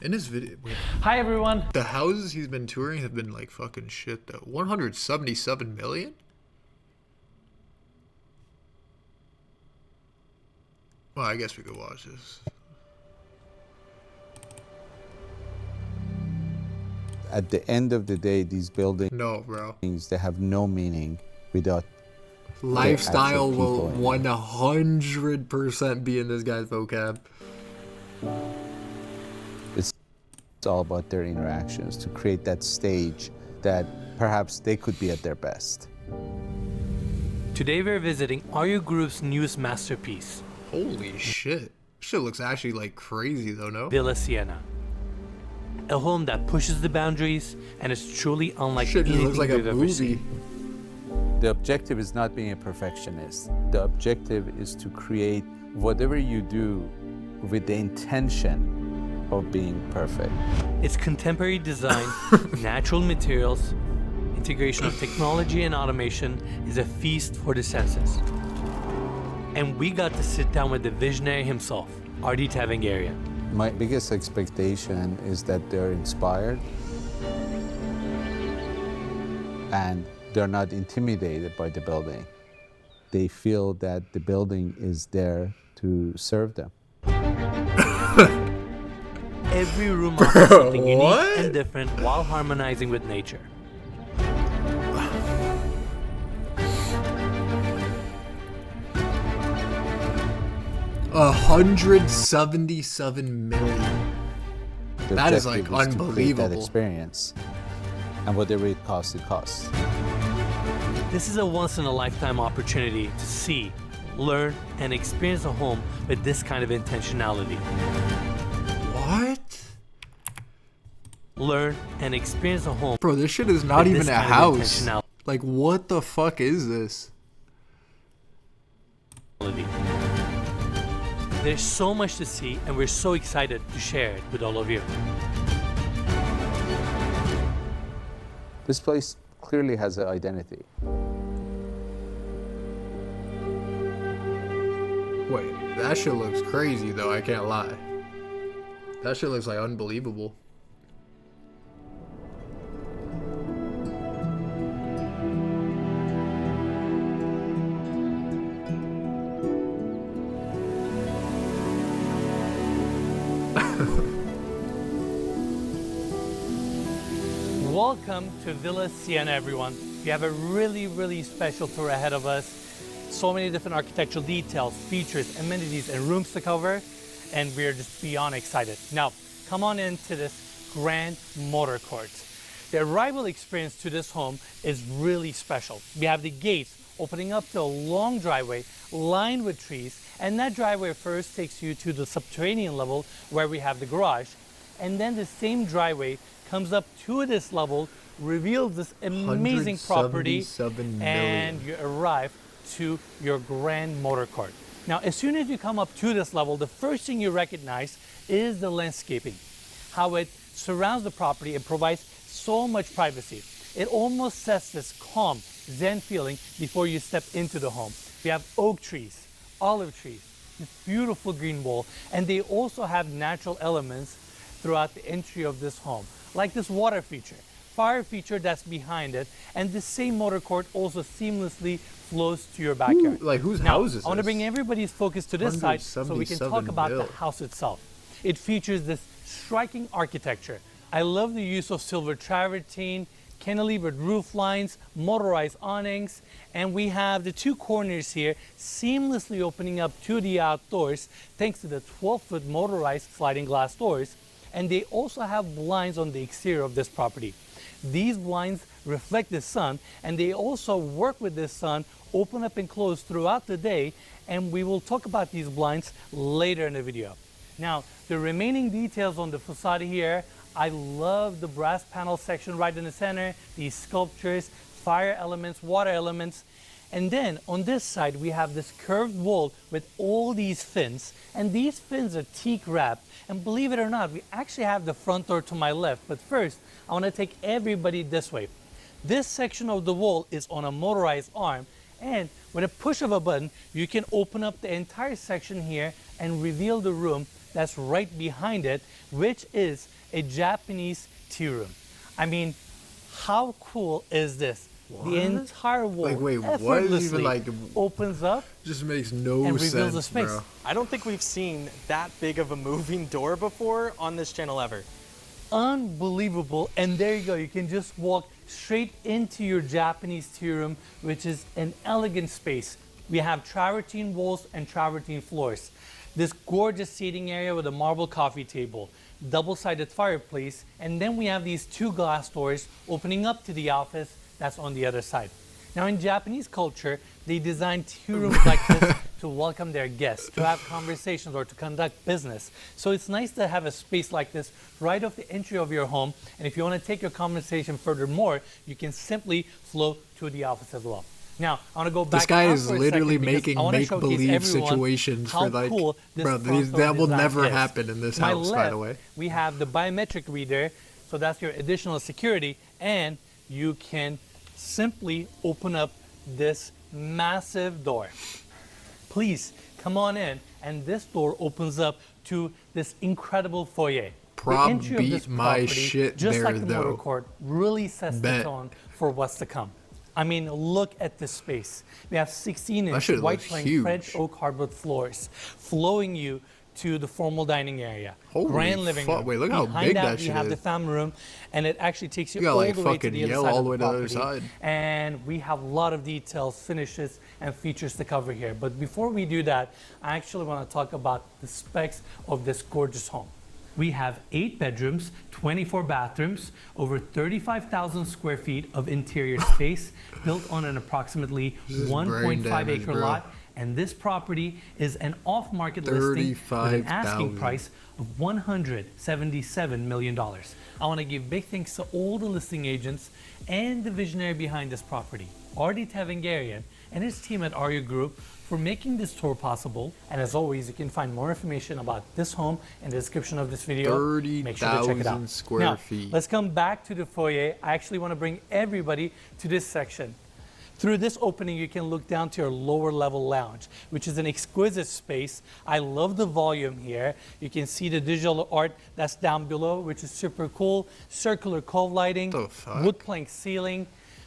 In his video, wait, Hi everyone. the houses he's been touring have been like fucking shit though. 177 million? Well, I guess we could watch this. At the end of the day, these buildings, No, bro. they have no meaning without Lifestyle actual will people in 100% be in this guy's vocab. it's all about their interactions to create that stage that perhaps they could be at their best. Today we're visiting RU Group's newest masterpiece, Holy shit. Shit looks actually like crazy though, no? Villa Siena. A home that pushes the boundaries and is truly unlike Shit just anything looks like a we've ever movie. seen. The objective is not being a perfectionist. The objective is to create whatever you do with the intention of being perfect. It's contemporary design, natural materials, integration of technology and automation is a feast for the senses. And we got to sit down with the visionary himself, Ardi Tavengerian. My biggest expectation is that they're inspired and they're not intimidated by the building. They feel that the building is there to serve them. Every room offers something unique What? and different while harmonizing with nature. $177 million. The That is, objective like, to create that unbelievable. experience, and whatever it costs, it costs. This is a once-in-a-lifetime opportunity to see, learn, and experience a home with this kind of intentionality. What? Learn and experience a home Bro, this shit is not with even this a kind of house. intentionality. Like, what the fuck is this? There's so much to see, and we're so excited to share it with all of you. This place clearly has an identity. Wait, that shit looks crazy though, I can't lie. That shit looks like unbelievable. Welcome to Villa Siena, everyone. We have a really special tour ahead of us. So many different architectural details, features, amenities, and rooms to cover, and we're just beyond excited. Now, come on into this grand motor court. The arrival experience to this home is really special. We have the gates opening up to a long driveway lined with trees, and that driveway first takes you to the subterranean level where we have the garage, and then the same driveway comes up to this level, reveals this amazing property, 177 and million. you arrive to your grand motor court. Now, as soon as you come up to this level, the first thing you recognize is the landscaping, how it surrounds the property and provides so much privacy. It almost sets this calm, zen feeling before you step into the home. We have oak trees, olive trees, this beautiful green wall, and they also have natural elements throughout the entry of this home, like this water feature, fire feature that's behind it, and this same motor court also seamlessly flows to your backyard. Like, whose Now, house is I want to this? bring everybody's focus to this side so we can talk 177 about mil. the house itself. It features this striking architecture. I love the use of silver travertine, cantilevered roof lines, motorized awnings, and we have the two corners here seamlessly opening up to the outdoors thanks to the 12-foot motorized sliding glass doors. And they also have blinds on the exterior of this property. These blinds reflect the sun, and they also work with the sun, open up and close throughout the day, and we will talk about these blinds later in the video. Now, the remaining details on the facade here, I love the brass panel section right in the center, these sculptures, fire elements, water elements. And then on this side, we have this curved wall with all these fins, and these fins are teak wrapped. And believe it or not, we actually have the front door to my left. But first, I want to take everybody this way. This section of the wall is on a motorized arm, and with a push of a button, you can open up the entire section here and reveal the room that's right behind it, which is a Japanese tea room. I mean, how cool is this? What? The entire wall Like, wait, what? effortlessly Even, like, opens up Just makes no and reveals sense, the space. bro. I don't think we've seen that big of a moving door before on this channel ever. Unbelievable. And there you go. You can just walk straight into your Japanese tea room, which is an elegant space. We have travertine walls and travertine floors. This gorgeous seating area with a marble coffee table, double-sided fireplace, and then we have these two glass doors opening up to the office that's on the other side. Now in Japanese culture, they design tea rooms like this to welcome their guests, to have conversations or to conduct business. So it's nice to have a space like this right off the entry of your home. And if you want to take your conversation furthermore, you can simply flow to the office as well. Now, I want to go back. This guy out is for a literally second because making I wanna showcase make-believe everyone situations how for, like, cool this bro, front door that will design never is. happen in this To my house, by left, the way. we have the biometric reader, so that's your additional security, and you can simply open up this massive door. Please come on in, and this door opens up to this incredible foyer. Prob The entry of this beat my property, shit just there, like the motor though. court, really sets the Bet. tone for what's to come. I mean, look at this space. We have That 16-inch shit white looks plank huge. French oak hardwood floors, flowing you to the formal dining area. Holy Grand living fuck, room. wait, look how Behind big that, that we shit have is. the family room, and it actually takes you You got, all like, the way to fucking the other yellow side all of the way to the other property. side. And we have a lot of details, finishes, and features to cover here. But before we do that, I actually want to talk about the specs of this gorgeous home. We have 8 bedrooms, 24 bathrooms, over 35,000 square feet of interior space, built on an approximately is 1.5 brain damage, acre bro. lot. And this property is an off-market listing with an asking 35,000. price of $177 million. I want to give big thanks to all the listing agents and the visionary behind this property, Artie Tavangarian and his team at Arya Group, for making this tour possible. And as always, you can find more information about this home in the description of this video. Make sure to check it 30,000 out. square Now, feet. let's come back to the foyer. I actually want to bring everybody to this section. Through this opening, you can look down to your lower level lounge, which is an exquisite space. I love the volume here. You can see the digital art that's down below, which is super cool. Circular cove lighting, The fuck? wood plank ceiling,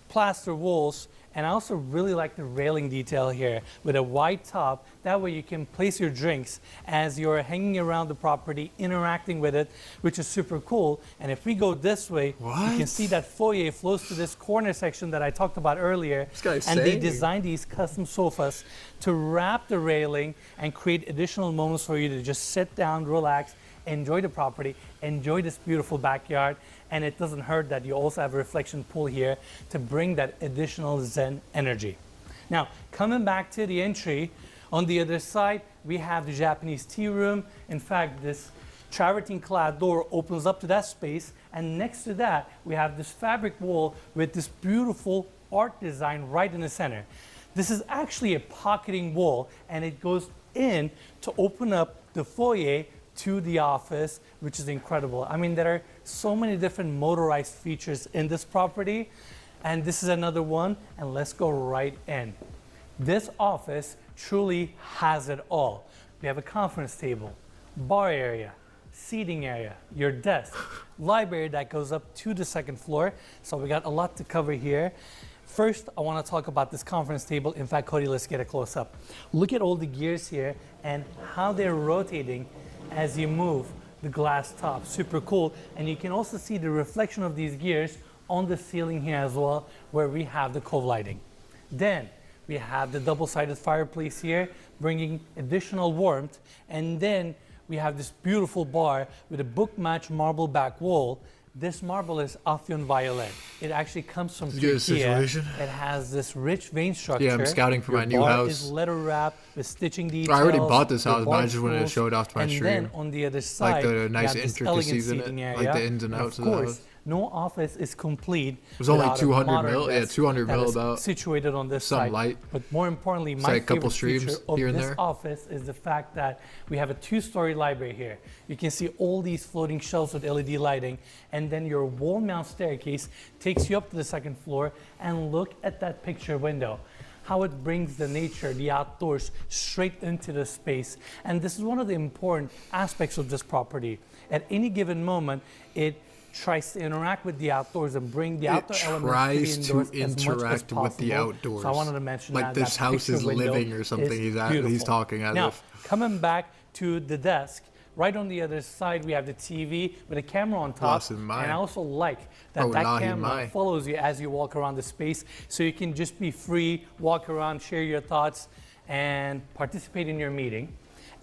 plaster walls. And I also really like the railing detail here with a wide top. That way you can place your drinks as you're hanging around the property, interacting with it, which is super cool. And if we go this way, you can What? see that foyer flows to this corner section that I talked about earlier. This guy's And they saying. designed these custom sofas to wrap the railing and create additional moments for you to just sit down, relax, enjoy the property, enjoy this beautiful backyard. And it doesn't hurt that you also have a reflection pool here to bring that additional Zen energy. Now, coming back to the entry, on the other side, we have the Japanese tea room. In fact, this travertine clad door opens up to that space. And next to that, we have this fabric wall with this beautiful art design right in the center. This is actually a pocketing wall, and it goes in to open up the foyer to the office, which is incredible. I mean, there are so many different motorized features in this property, and this is another one, and let's go right in. This office truly has it all. We have a conference table, bar area, seating area, your desk, library that goes up to the second floor, so we got a lot to cover here. First, I want to talk about this conference table. In fact, Cody, let's get a close-up. Look at all the gears here and how they're rotating as you move the glass top. Super cool. And you can also see the reflection of these gears on the ceiling here as well, where we have the cove lighting. Then we have the double-sided fireplace here, bringing additional warmth. And then we have this beautiful bar with a book-matched marble back wall. This marble is Afyon violet. It actually comes from Let's get a Turkey. situation. It has this rich vein structure. Yeah, I'm scouting for Your my new bar house. is leather wrapped with stitching details. I already bought this your house, but bar I just wanted to tools, show it off to my and stream. then on the other side, Like the you nice have this elegant intricacies in it, seating like area. the ins and And outs of of the course, house. no office is complete. It was only without a 200 modern mil, yeah, desk 200 that mil is about. situated on this Some side. light. But more importantly, my like a couple favorite feature streams of here and this there. office is the fact that we have a 2-story library here. You can see all these floating shelves with LED lighting, and then your wall mount staircase takes you up to the second floor, and look at that picture window. how it brings the nature, the outdoors, straight into the space. And this is one of the important aspects of this property. At any given moment, it tries to interact with the outdoors and bring the outdoor elements to the indoors as much as possible. With the outdoors. So I wanted to mention like that. This house is living or something. He's talking as now, if. Coming back to the desk, right on the other side, we have the TV with a camera on top. And I also like that camera follows you as you walk around the space, so you can just be free, walk around, share your thoughts, and participate in your meeting.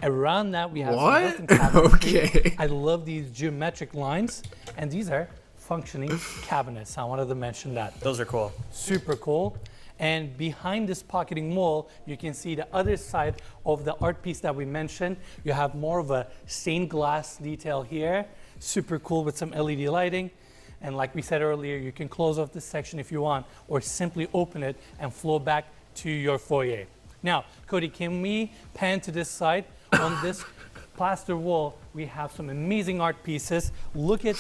Around that, we have some built-in cabinets. Okay. I love these geometric lines, and these are functioning cabinets. I wanted to mention that. Those are cool. Super cool. And behind this pocketing wall, you can see the other side of the art piece that we mentioned. You have more of a stained glass detail here. Super cool with some LED lighting. And like we said earlier, you can close off this section if you want, or simply open it and flow back to your foyer. Now, Cody, can we pan to this side? On this plaster wall, we have some amazing art pieces. Look at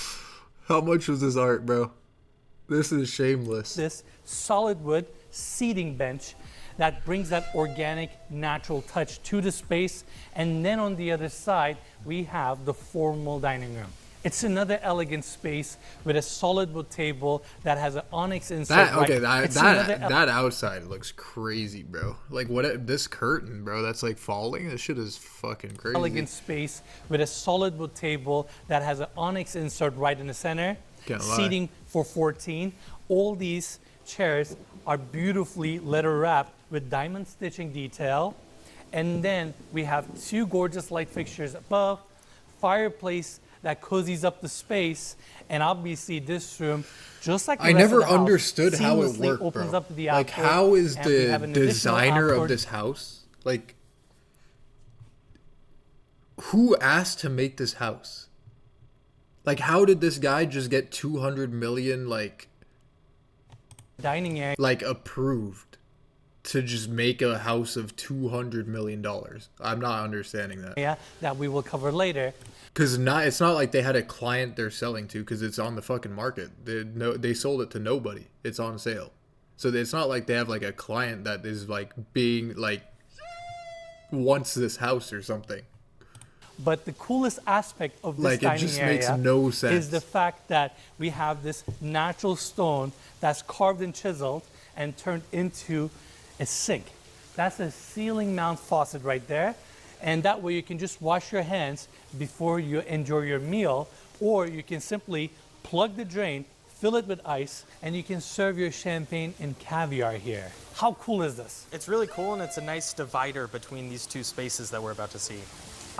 how much was this art, bro? This is shameless. This solid wood seating bench that brings that organic, natural touch to the space. And then on the other side, we have the formal dining room. It's another elegant space with a solid wood table that has an onyx insert. That outside looks crazy, bro. Like this curtain, bro, that's like falling. This shit is fucking crazy. Elegant space with a solid wood table that has an onyx insert right in the center. Seating for 14. All these chairs are beautifully leather wrapped with diamond stitching detail. And then we have two gorgeous light fixtures above, fireplace that cozies up the space, and obviously this room, just like the I rest never of the house, understood how it worked, opens bro. up to the like, outdoor, how is and we have the an additional designer outdoor of this house, like, who asked to make this house? Like, how did this guy just get 200 million, like, dining area, like, approved to just make a house of $200 million? I'm not understanding that. Yeah, that we will cover later. Because it's not like they had a client they're selling to, because it's on the fucking market. They sold it to nobody. It's on sale. So it's not like they have like a client that is like being like wants this house or something. But the coolest aspect of this like dining it just area makes no sense. Is the fact that we have this natural stone that's carved and chiseled and turned into a sink. That's a ceiling mount faucet right there. And that way you can just wash your hands before you enjoy your meal, or you can simply plug the drain, fill it with ice, and you can serve your champagne and caviar here. How cool is this? It's really cool, and it's a nice divider between these two spaces that we're about to see.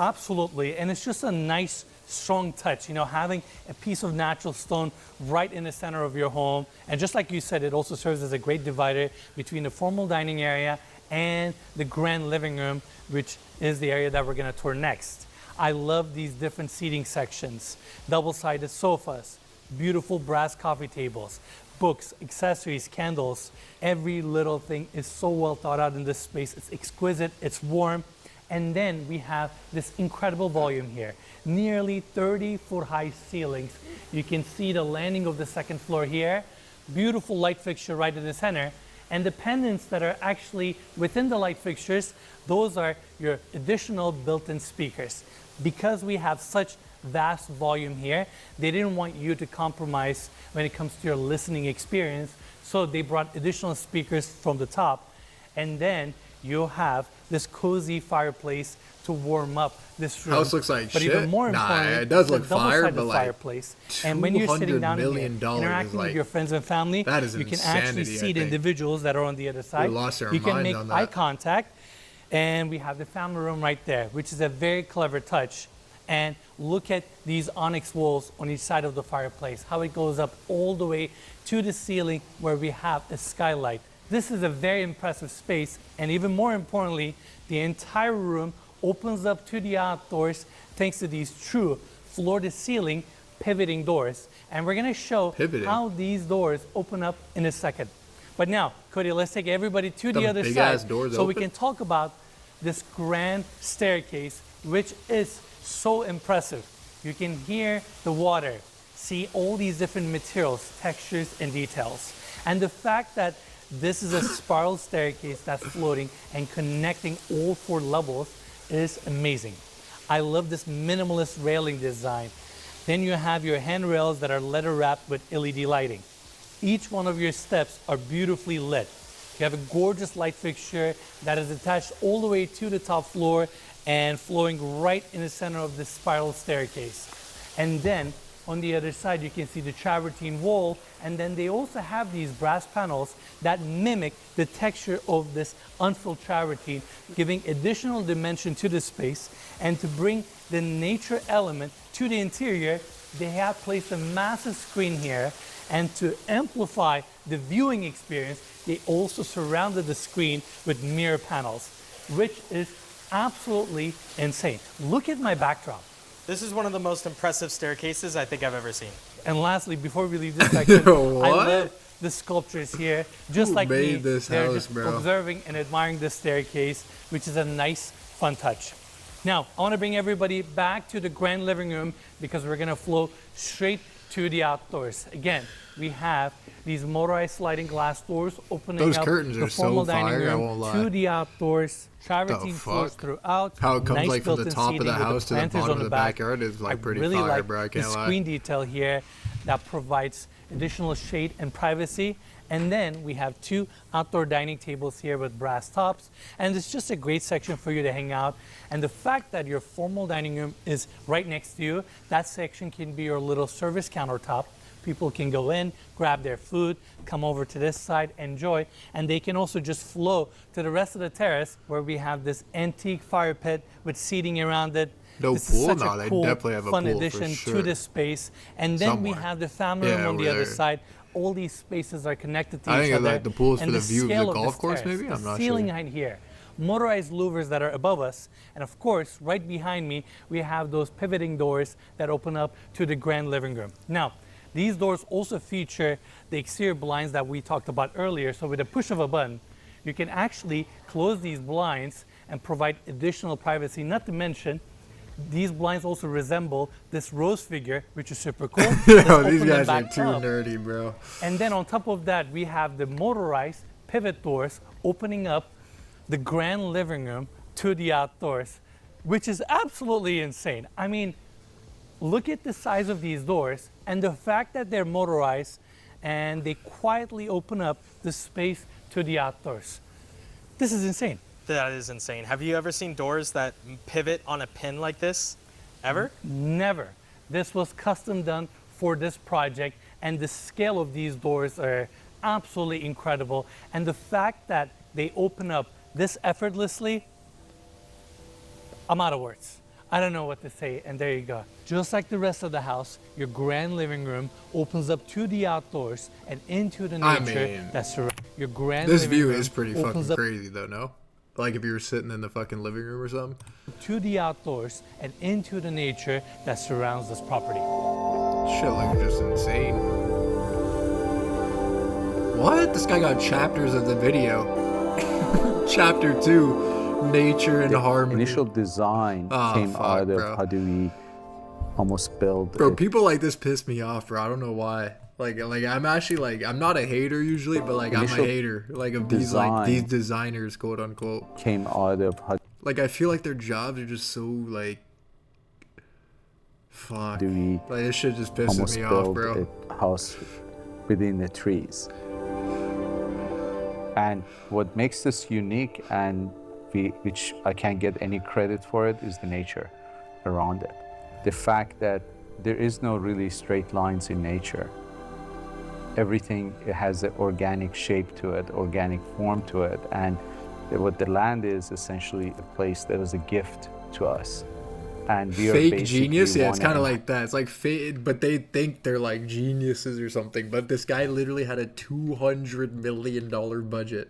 Absolutely, and it's just a nice, strong touch, you know, having a piece of natural stone right in the center of your home. And just like you said, it also serves as a great divider between the formal dining area and the grand living room, which is the area that we're gonna tour next. I love these different seating sections, double-sided sofas, beautiful brass coffee tables, books, accessories, candles. Every little thing is so well thought out in this space. It's exquisite, it's warm. And then we have this incredible volume here, nearly 30-foot high ceilings. You can see the landing of the second floor here, beautiful light fixture right in the center. And the pendants that are actually within the light fixtures, those are your additional built-in speakers. Because we have such vast volume here, they didn't want you to compromise when it comes to your listening experience. So they brought additional speakers from the top. And then you have this cozy fireplace to warm up this room. House looks like but shit. Even more importantly, it does look fire, double-sided but like fireplace. And when you're sitting down here, $200 interacting like, with your friends and family, that is you can insanity, actually see the think. individuals that are on the other side. We lost our you can mind make on that. eye contact, and we have the family room right there, which is a very clever touch. And look at these onyx walls on each side of the fireplace, how it goes up all the way to the ceiling where we have a skylight. This is a very impressive space, and even more importantly, the entire room opens up to the outdoors thanks to these true floor-to-ceiling pivoting doors. And we're gonna show how these doors open up in a second. But now, Cody, let's take everybody to the other side so we can talk about this grand staircase, which is so impressive. You can hear the water, see all these different materials, textures, and details. And the fact that This is a spiral staircase that's floating and connecting all 4 levels. It is amazing. I love this minimalist railing design. Then you have your handrails that are leather wrapped with LED lighting. Each one of your steps are beautifully lit. You have a gorgeous light fixture that is attached all the way to the top floor and flowing right in the center of this spiral staircase. And then on the other side, you can see the travertine wall, and then they also have these brass panels that mimic the texture of this unfilled travertine, giving additional dimension to the space. And to bring the nature element to the interior, they have placed a massive screen here, and to amplify the viewing experience, they also surrounded the screen with mirror panels, which is absolutely insane. Look at my backdrop. This is one of the most impressive staircases I think I've ever seen. And lastly, before we leave this section, I love the sculptures here. Just Who like me, made this they're house, just bro? observing and admiring this staircase, which is a nice, fun touch. Now, I want to bring everybody back to the grand living room because we're going to flow straight to the outdoors. Again, we have these motorized sliding glass doors opening Those up curtains the are so formal dining fire, I room won't lie. to the outdoors. Travertine floors fuck? throughout. How it comes nice like from the built-in top of the seating with house to the planters bottom on of the back. backyard is like pretty really fire, like bro. I can't the lie. screen detail here that provides additional shade and privacy. And then we have 2 outdoor dining tables here with brass tops. And it's just a great section for you to hang out. And the fact that your formal dining room is right next to you, that section can be your little service countertop. People can go in, grab their food, come over to this side, enjoy. And they can also just flow to the rest of the terrace where we have this antique fire pit with seating around it. No This pool? is such No, a they cool, definitely have a fun pool for addition sure. to this space. And then we Somewhere. have the family room Yeah, on the over other there. side. All these spaces are connected to I each think other. like the pool is for And the view of the scale golf this course, terrace, maybe? I'm the not ceiling sure. height here, motorized louvers that are above us, and of course, right behind me, we have those pivoting doors that open up to the grand living room. Now, these doors also feature the exterior blinds that we talked about earlier. So with a push of a button, you can actually close these blinds and provide additional privacy. Not to mention, these blinds also resemble this rose figure, which is super cool. Let's Yo, open these them guys are back too up. nerdy, bro. And then on top of that, we have the motorized pivot doors opening up the grand living room to the outdoors, which is absolutely insane. I mean, look at the size of these doors and the fact that they're motorized and they quietly open up the space to the outdoors. This is insane. That is insane. Have you ever seen doors that pivot on a pin like this? Ever? Never. This was custom done for this project, and the scale of these doors are absolutely incredible. And the fact that they open up this effortlessly, I'm out of words. I don't know what to say, and there you go. Just like the rest of the house, your grand living room opens up to the outdoors and into the nature that surrounds your grand This living view room is pretty fucking opens up crazy, though, no? Like if you were sitting in the fucking living room or something. to the outdoors and into the nature that surrounds this property. Shit looks just insane. What? This guy got chapters of the video. Chapter 2, nature and harmony. Initial design came fuck, out of bro. how do we almost build Bro, it. people like this piss me off, bro. I don't know why. Like I'm actually like, I'm not a hater usually, but like I'm a Initial hater. Like of these like design these designers, quote unquote. came out of how Like I feel like their jobs are just so like, fuck. do we Like this shit just pisses almost me off, build bro. a house within the trees. And what makes this unique and which I can't get any credit for it is the nature around it. The fact that there is no really straight lines in nature. Everything has an organic shape to it, organic form to it, and what the land is essentially a place that is a gift to us. And we are Fake basically genius, yeah, it's wanna kind of like that. It's like fake, but they think they're like geniuses or something. But this guy literally had a $200 million budget.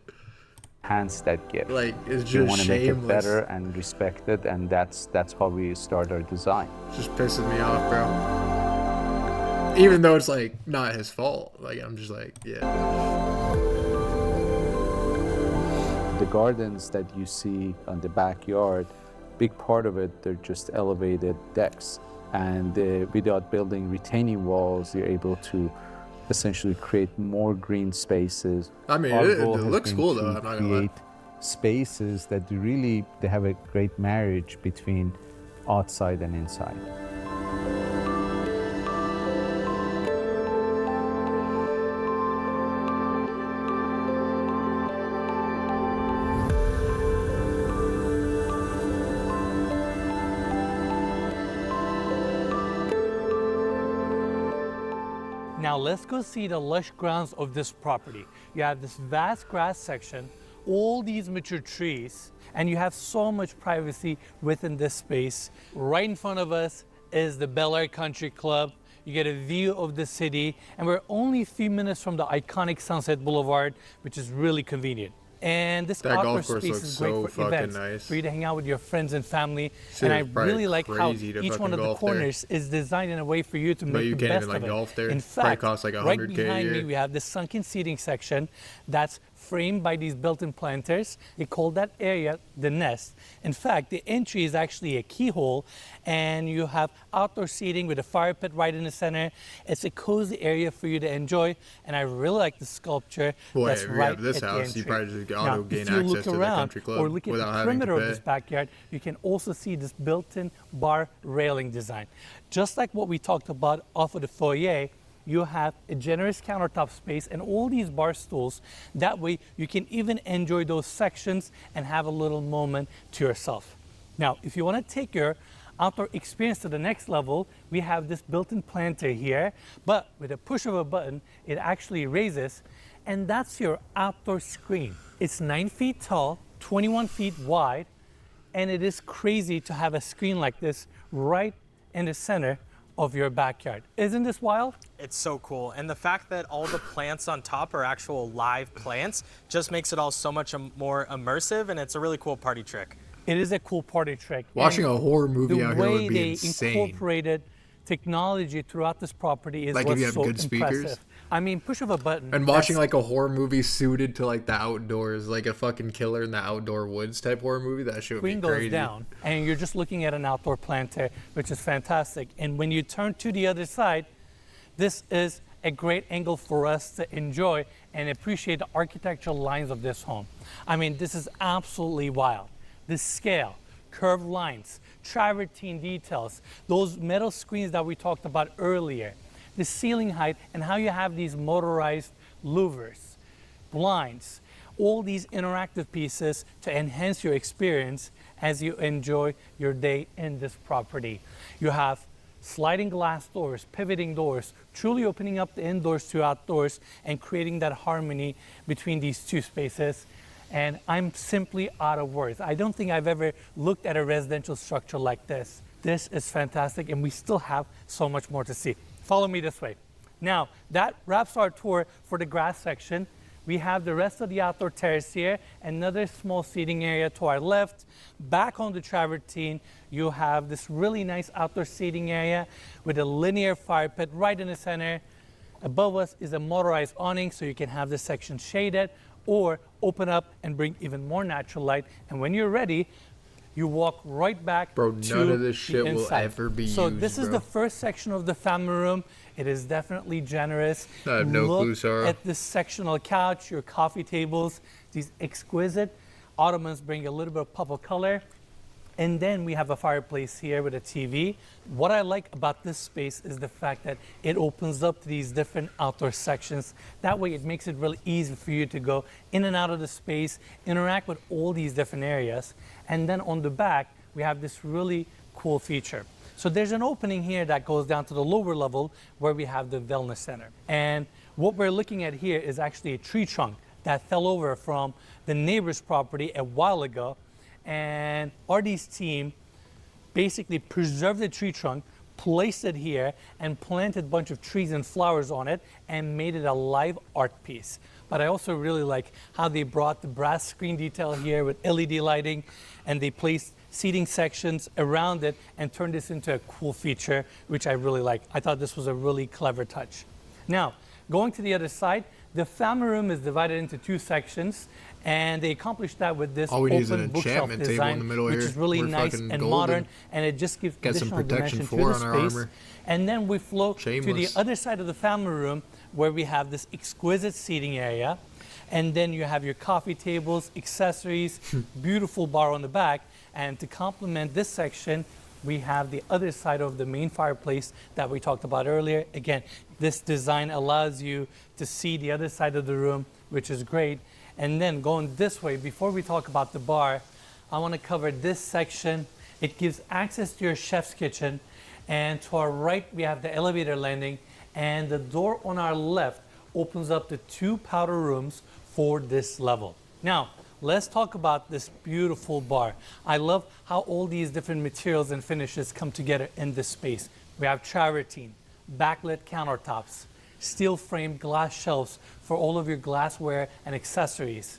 enhance that gift. Like it's We just want to make it shameless. better and respect it, and that's how we start our design. Just pissing me off, bro. Even though it's like not his fault. Like I'm just like, yeah. The gardens that you see on the backyard, big part of it, they're just elevated decks. And without building retaining walls, you're able to essentially create more green spaces. I mean, Our it goal has looks been cool, to though, I'm not gonna lie. create spaces that really they have a great marriage between outside and inside. Now let's go see the lush grounds of this property. You have this vast grass section, all these mature trees, and you have so much privacy within this space. Right in front of us is the Bel-Air Country Club. You get a view of the city, and we're only a few minutes from the iconic Sunset Boulevard, which is really convenient. And this That outdoor golf course space looks is great so for fucking events, nice. for you to hang out with your friends and family. Shit, And I it's probably really like how crazy to each one fucking of the golf there. corners is designed in a way for you to But make you the can't best even, like, of it. golf there. In Probably fact, costs, like, right 100K a behind me year. we have this sunken seating section that's framed by these built-in planters. They call that area the nest. In fact, the entry is actually a keyhole, and you have outdoor seating with a fire pit right in the center. It's a cozy area for you to enjoy, and I really like the sculpture Boy, that's if you right have this at the house, entry. you probably just Now, auto gain if you access look to the around country club or look at without the having to perimeter of pay. this backyard, you can also see this built-in bar railing design. Just like what we talked about off of the foyer, you have a generous countertop space and all these bar stools. That way you can even enjoy those sections and have a little moment to yourself. Now, if you want to take your outdoor experience to the next level, we have this built-in planter here, but with a push of a button, it actually raises, and that's your outdoor screen. It's 9 feet tall, 21 feet wide, and it is crazy to have a screen like this right in the center of your backyard. Isn't this wild? It's so cool. And the fact that all the plants on top are actual live plants just makes it all so much more immersive, and it's a really cool party trick. It is a cool party trick. Watching And a horror movie the out here would way be they insane. incorporated technology throughout this property is Like if what's you have so good speakers? impressive. I mean, push of a button. And watching that's- like a horror movie suited to like the outdoors, like a fucking killer in the outdoor woods type horror movie, that shit would be screen crazy. goes down, and you're just looking at an outdoor planter, which is fantastic. And when you turn to the other side, this is a great angle for us to enjoy and appreciate the architectural lines of this home. I mean, this is absolutely wild. The scale, curved lines, travertine details, those metal screens that we talked about earlier, the ceiling height, and how you have these motorized louvers, blinds, all these interactive pieces to enhance your experience as you enjoy your day in this property. You have sliding glass doors, pivoting doors, truly opening up the indoors to outdoors and creating that harmony between these two spaces. And I'm simply out of words. I don't think I've ever looked at a residential structure like this. This is fantastic, and we still have so much more to see. Follow me this way. Now, that wraps our tour for the grass section. We have the rest of the outdoor terrace here, another small seating area to our left. Back on the travertine, you have this really nice outdoor seating area with a linear fire pit right in the center. Above us is a motorized awning, so you can have this section shaded or open up and bring even more natural light. And when you're ready, you walk right back Bro, to none of this the shit will inside. ever be So used, this is bro. the first section of the family room. It is definitely generous. I have no Look clue, Sarah. at this sectional couch, your coffee tables, these exquisite ottomans bring a little bit of pop of color. And then we have a fireplace here with a TV. What I like about this space is the fact that it opens up to these different outdoor sections. That way it makes it really easy for you to go in and out of the space, interact with all these different areas. And then on the back, we have this really cool feature. So there's an opening here that goes down to the lower level where we have the wellness center. And what we're looking at here is actually a tree trunk that fell over from the neighbor's property a while ago. And RD's team basically preserved the tree trunk, placed it here, and planted a bunch of trees and flowers on it and made it a live art piece. But I also really like how they brought the brass screen detail here with LED lighting, and they placed seating sections around it and turned this into a cool feature, which I really like. I thought this was a really clever touch. Now, going to the other side, the family room is divided into 2 sections, and they accomplished that with this All we need is open an bookshelf enchantment table design, in the middle which here. is really We're nice fucking and golden. modern, and it just gives Get some additional protection dimension for to the on our space. armor. And then we flow to the Shameless. other side of the family room, where we have this exquisite seating area. And then you have your coffee tables, accessories, beautiful bar on the back. And to complement this section, we have the other side of the main fireplace that we talked about earlier. Again, this design allows you to see the other side of the room, which is great. And then going this way, before we talk about the bar, I want to cover this section. It gives access to your chef's kitchen. And to our right, we have the elevator landing. And the door on our left opens up to 2 powder rooms for this level. Now, let's talk about this beautiful bar. I love how all these different materials and finishes come together in this space. We have travertine, backlit countertops, steel framed glass shelves for all of your glassware and accessories,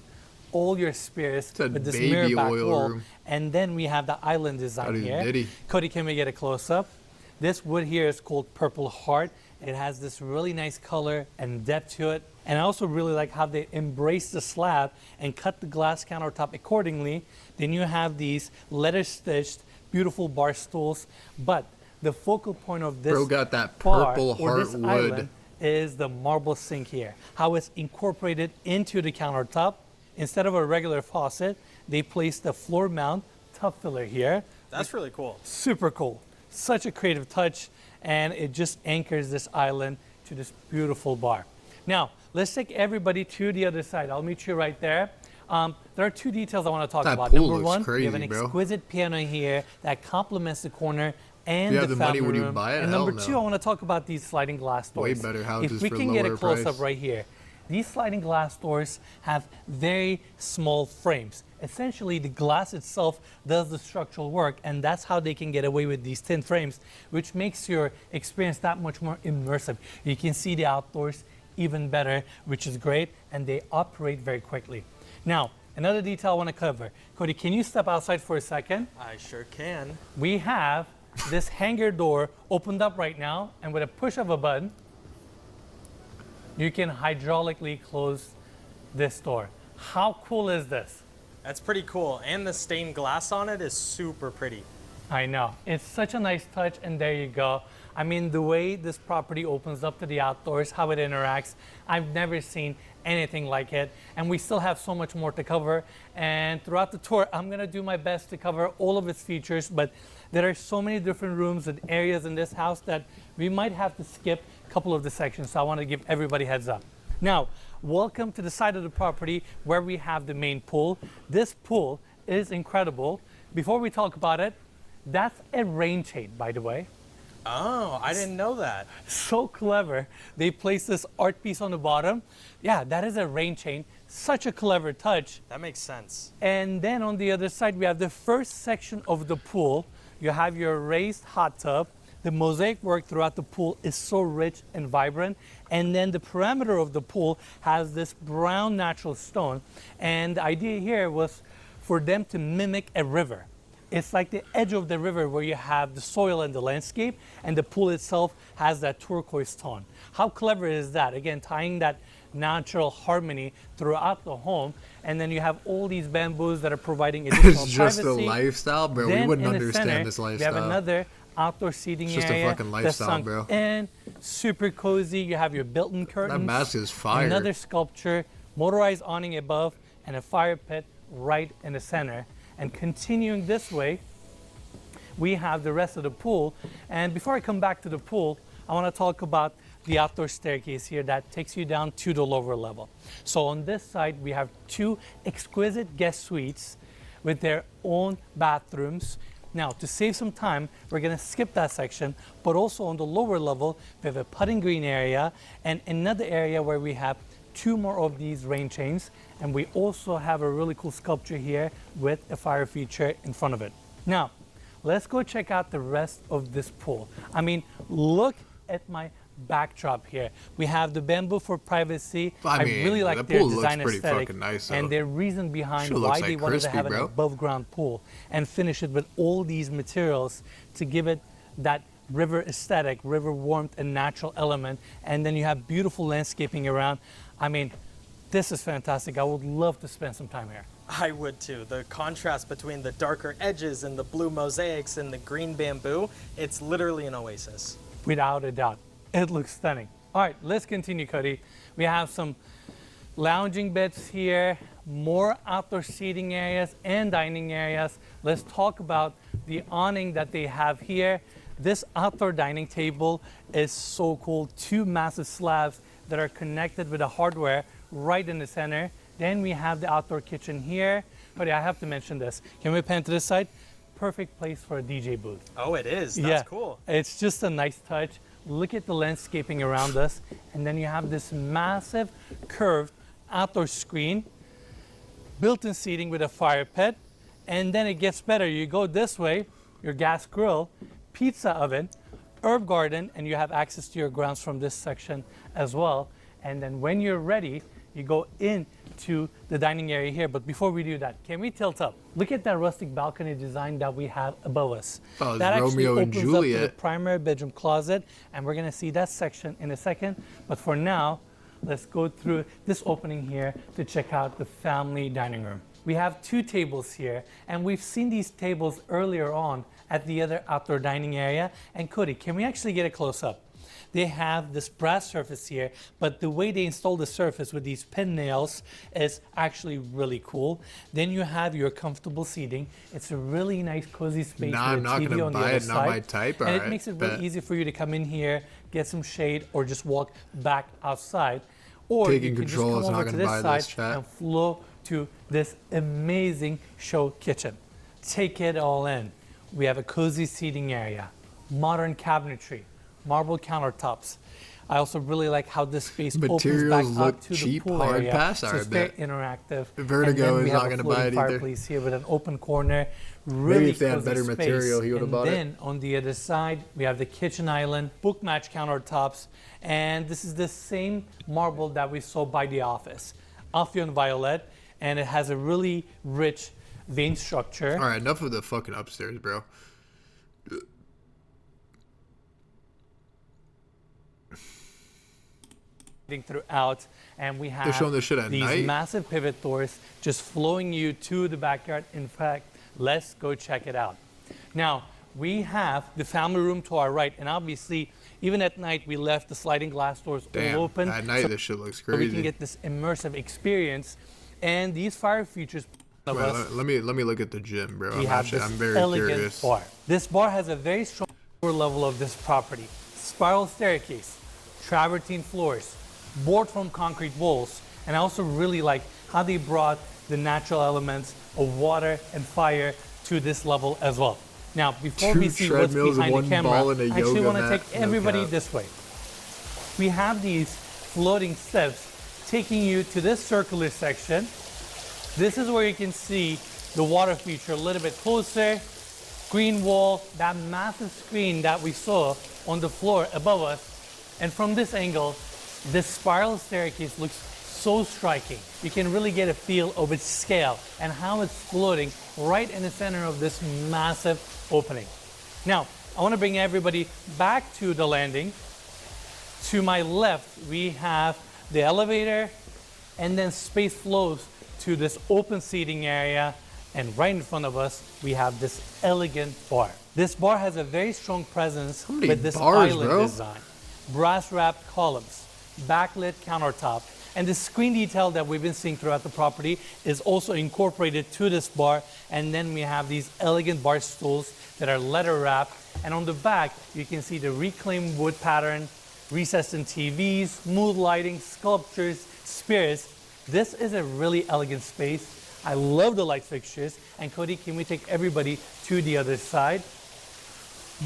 all your spares It's a with this baby mirror back oil wall. room. And then we have the island design That is here. nitty. Cody, can we get a close up? This wood here is called Purple Heart. It has this really nice color and depth to it. And I also really like how they embrace the slab and cut the glass countertop accordingly. Then you have these leather stitched, beautiful bar stools. But the focal point of this Bro got that bar Purple or Heart this wood. island is the marble sink here. How it's incorporated into the countertop. Instead of a regular faucet, they placed the floor mount tub filler here. That's really cool. Super cool. Such a creative touch, and it just anchors this island to this beautiful bar. Now, let's take everybody to the other side. I'll meet you right there. There are 2 details I want to talk That about. pool Number looks 1, we crazy, have an bro. exquisite piano here that complements the corner and Do you have the the money, family would you room. buy it? And Hell number 2, no. I want to talk about these sliding glass doors. Way better houses If we for can get a lower close-up price. right here. These sliding glass doors have very small frames. Essentially, the glass itself does the structural work, and that's how they can get away with these thin frames, which makes your experience that much more immersive. You can see the outdoors even better, which is great, and they operate very quickly. Now, another detail I want to cover. Cody, can you step outside for a second? I sure can. We have this hangar door opened up right now, and with a push of a button, you can hydraulically close this door. How cool is this? That's pretty cool. And the stained glass on it is super pretty. I know. It's such a nice touch, and there you go. I mean, the way this property opens up to the outdoors, how it interacts, I've never seen anything like it. And we still have so much more to cover. And throughout the tour, I'm gonna do my best to cover all of its features, but there are so many different rooms and areas in this house that we might have to skip a couple of the sections. So I wanna give everybody heads up. Now, welcome to the side of the property where we have the main pool. This pool is incredible. Before we talk about it, that's a rain chain, by the way. Oh, I didn't know that. So clever. They placed this art piece on the bottom. Yeah, that is a rain chain. Such a clever touch. That makes sense. And then on the other side, we have the first section of the pool. You have your raised hot tub. The mosaic work throughout the pool is so rich and vibrant. And then the perimeter of the pool has this brown natural stone. And the idea here was for them to mimic a river. It's like the edge of the river where you have the soil and the landscape, and the pool itself has that turquoise tone. How clever is that? Again, tying that natural harmony throughout the home, and then you have all these bamboos that are providing additional It's just privacy. a lifestyle, bro. Then We wouldn't in the understand center, this We lifestyle. have another outdoor seating It's just a area. fucking that's lifestyle, sunk bro. in, super cozy. You have your built-in curtains. That mask is fire. Another sculpture, motorized awning above, and a fire pit right in the center. And continuing this way, we have the rest of the pool. And before I come back to the pool, I want to talk about the outdoor staircase here that takes you down to the lower level. So on this side, we have 2 exquisite guest suites with their own bathrooms. Now, to save some time, we're going to skip that section, but also on the lower level, we have a putting green area and another area where we have 2 more of these rain chains. And we also have a really cool sculpture here with a fire feature in front of it. Now, let's go check out the rest of this pool. I mean, look at my backdrop here. We have the bamboo for privacy. I mean, really like the their pool looks design pretty aesthetic fucking nice, and though. their reason behind Sure why looks they like wanted to crispy, have an bro. above ground pool and finish it with all these materials to give it that river aesthetic, river warmth and natural element. And then you have beautiful landscaping around. I mean, this is fantastic. I would love to spend some time here. I would too. The contrast between the darker edges and the blue mosaics and the green bamboo, it's literally an oasis. Without a doubt. It looks stunning. All right, let's continue, Cody. We have some lounging beds here, more outdoor seating areas and dining areas. Let's talk about the awning that they have here. This outdoor dining table is so cool. 2 massive slabs that are connected with the hardware right in the center. Then we have the outdoor kitchen here. But I have to mention this. Can we pan to this side? Perfect place for a DJ booth. Oh, it is. That's cool. It's just a nice touch. Look at the landscaping around us. And then you have this massive curved outdoor screen, built-in seating with a fire pit. And then it gets better. You go this way, your gas grill, pizza oven, herb garden, and you have access to your grounds from this section as well. And then when you're ready, you go into the dining area here. But before we do that, can we tilt up? Look at that rustic balcony design that we have above us. Oh, that actually Romeo and opens up to the Juliet. primary bedroom closet, and we're gonna see that section in a second. But for now, let's go through this opening here to check out the family dining room. We have 2 tables here, and we've seen these tables earlier on at the other outdoor dining area. And Cody, can we actually get a close-up? They have this brass surface here, but the way they install the surface with these pin nails is actually really cool. Then you have your comfortable seating. It's a really nice cozy space Nah, I'm with a not TV gonna on the buy other it, not side. my type, And it alright, makes it bet. really easy for you to come in here, get some shade, or just walk back outside. Or Taking you can just control come is over not to gonna this buy side this, chat. and flow to this amazing show kitchen. Take it all in. We have a cozy seating area, modern cabinetry, marble countertops. I also really like how this space opens Materials back look out to cheap, the pool hard area. pass, So I it's very bet. interactive. Vertigo And then we is have not a gonna floating buy it either. fireplace here with an open corner. Really if they had cozy better space. material, he would've And bought it. then on the other side, we have the kitchen island, book match countertops, and this is the same marble that we saw by the office, Alphion Violet, and it has a really rich vein structure. All right, enough of the fucking upstairs, bro. Throughout, and we have showing this shit at these night? massive pivot doors just flowing you to the backyard. In fact, let's go check it out. Now, we have the family room to our right, and obviously, even at night, we left the sliding glass doors Damn, all open. at night so this shit looks we crazy. can get this immersive experience. And these fire features of Wait, us, let me look at the gym, bro. we have I'm this very elegant curious. bar. This bar has a very strong level of this property. Spiral staircase, travertine floors, board from concrete walls, and I also really like how they brought the natural elements of water and fire to this level as well. Now, before we 2 see what's treadmills, behind one the camera, ball, and a I actually yoga want to mat. take No everybody cap. this way. We have these floating steps taking you to this circular section. This is where you can see the water feature a little bit closer. Green wall, that massive screen that we saw on the floor above us. And from this angle, this spiral staircase looks so striking. You can really get a feel of its scale and how it's floating right in the center of this massive opening. Now, I want to bring everybody back to the landing. To my left, we have the elevator, and then space flows to this open seating area. And right in front of us, we have this elegant bar. This bar has a very strong presence many with this bars, island bro? design. Brass wrapped columns, backlit countertop, and the screen detail that we've been seeing throughout the property is also incorporated to this bar. And then we have these elegant bar stools that are leather wrapped. And on the back, you can see the reclaimed wood pattern, recessed in TVs, mood lighting, sculptures, spirits. This is a really elegant space. I love the light fixtures. And Cody, can we take everybody to the other side?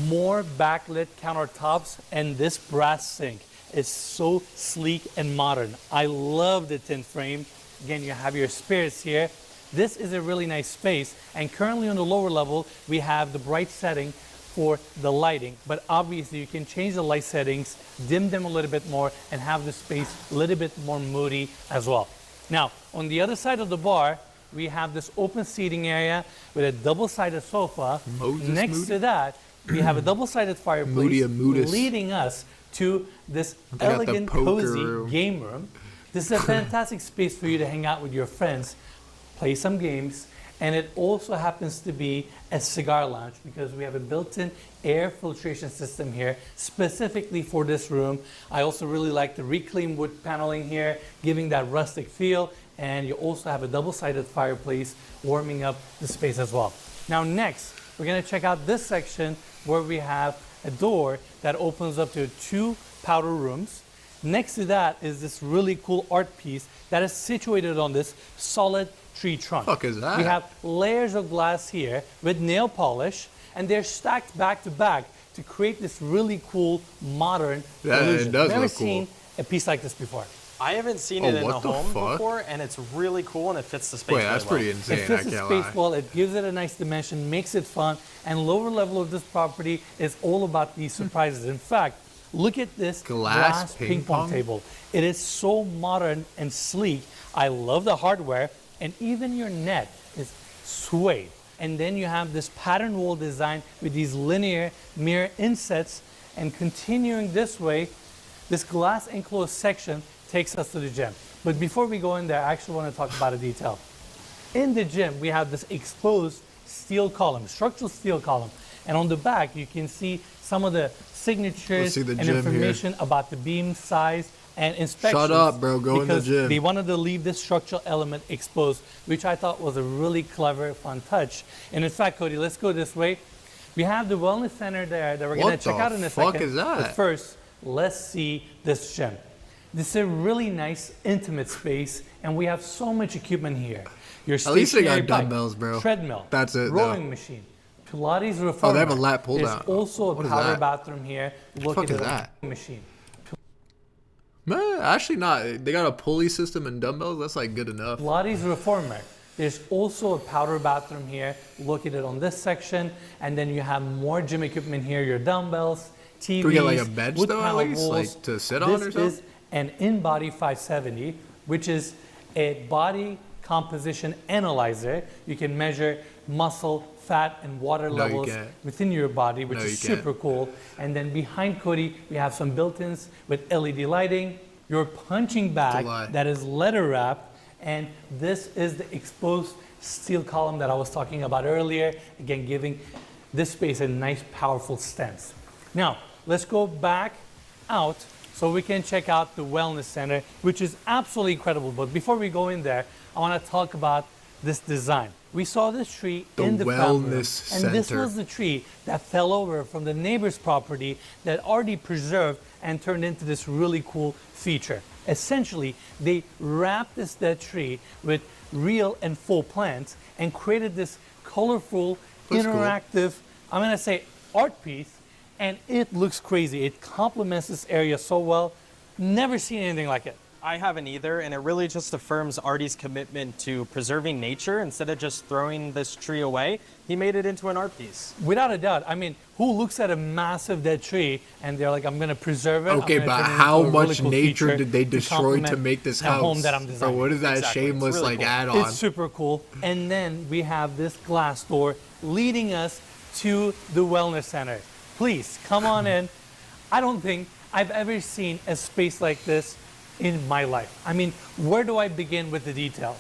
More backlit countertops, and this brass sink is so sleek and modern. I love the tin frame. Again, you have your spirits here. This is a really nice space, and currently on the lower level, we have the bright setting for the lighting, but obviously you can change the light settings, dim them a little bit more, and have the space a little bit more moody as well. Now, on the other side of the bar, we have this open seating area with a double-sided sofa. Moses Next moody? to that, we have a double-sided fireplace leading us to this elegant, cozy game room. This is a fantastic space for you to hang out with your friends, play some games, and it also happens to be a cigar lounge because we have a built-in air filtration system here specifically for this room. I also really like the reclaimed wood paneling here, giving that rustic feel, and you also have a double-sided fireplace warming up the space as well. Now next, we're gonna check out this section where we have a door that opens up to 2 powder rooms. Next to that is this really cool art piece that is situated on this solid tree trunk. Fuck is that? We have layers of glass here with nail polish, and they're stacked back to back to create this really cool modern illusion. It does Never look seen cool. a piece like this before. I haven't seen it in a what the home fuck? before, and it's really cool, and it fits the space Wait, really that's well. pretty insane. It fits I the can't space lie. well, it gives it a nice dimension, makes it fun, and lower level of this property is all about these surprises. In fact, look at this glass ping pong table. It is so modern and sleek. I love the hardware, and even your net is suede. And then you have this pattern wall design with these linear mirror insets, and continuing this way, this glass enclosed section takes us to the gym. But before we go in there, I actually want to talk about a detail. In the gym, we have this exposed steel column, structural steel column. And on the back, you can see some of the signatures and information about the beam size and inspections. Shut up, bro. Go in the because gym. they wanted to leave this structural element exposed, which I thought was a really clever, fun touch. And in fact, Cody, let's go this way. We have the wellness center there that we're going to check out in a second. What the fuck is that? But first, let's see this gym. This is a really nice, intimate space, and we have so much equipment here. Your At least they got stationary bike, dumbbells, bro. treadmill, That's it, rowing machine, Pilates reformer. Oh, they have a lat pull down. There's also What a is powder that? bathroom here. What the fuck is that? Machine. Man, actually not. They got a pulley system and dumbbells. That's like good enough. Pilates reformer. There's also a powder bathroom here located on this section, and then you have more gym equipment here, your dumbbells, TVs, Can we get like a bench wood though at panel least, walls. like to sit on or This something? is an in-body 570, which is a body composition analyzer. You can measure muscle, fat, and water No, you levels can't. within your body, which No, is you can't. super cool. And then behind Cody, we have some built-ins with LED lighting, your punching lie. bag that is leather wrapped, and this is the exposed steel column that I was talking about earlier, again giving this space a nice powerful stance. Now let's go back out so we can check out the wellness center, which is absolutely incredible. But before we go in there, I want to talk about this design. We saw this tree in the front room, wellness and this center. was the tree that fell over from the neighbor's property that already preserved and turned into this really cool feature. Essentially, they wrapped this dead tree with real and full plants and created this colorful, That's cool. interactive, I'm gonna say art piece, and it looks crazy. It complements this area so well. Never seen anything like it. I haven't either, and it really just affirms Artie's commitment to preserving nature. Instead of just throwing this tree away, he made it into an art piece. Without a doubt. I mean, who looks at a massive dead tree and they're like, I'm going to preserve it. I'm Okay, gonna but turn it how into a really much cool nature feature did they destroy to complement make this the house? home that I'm Bro, designing. what is that Exactly. It's shameless really like cool. add-on? It's super cool. And then we have this glass door leading us to the wellness center. Please come on in. I don't think I've ever seen a space like this in my life. I mean, where do I begin with the details?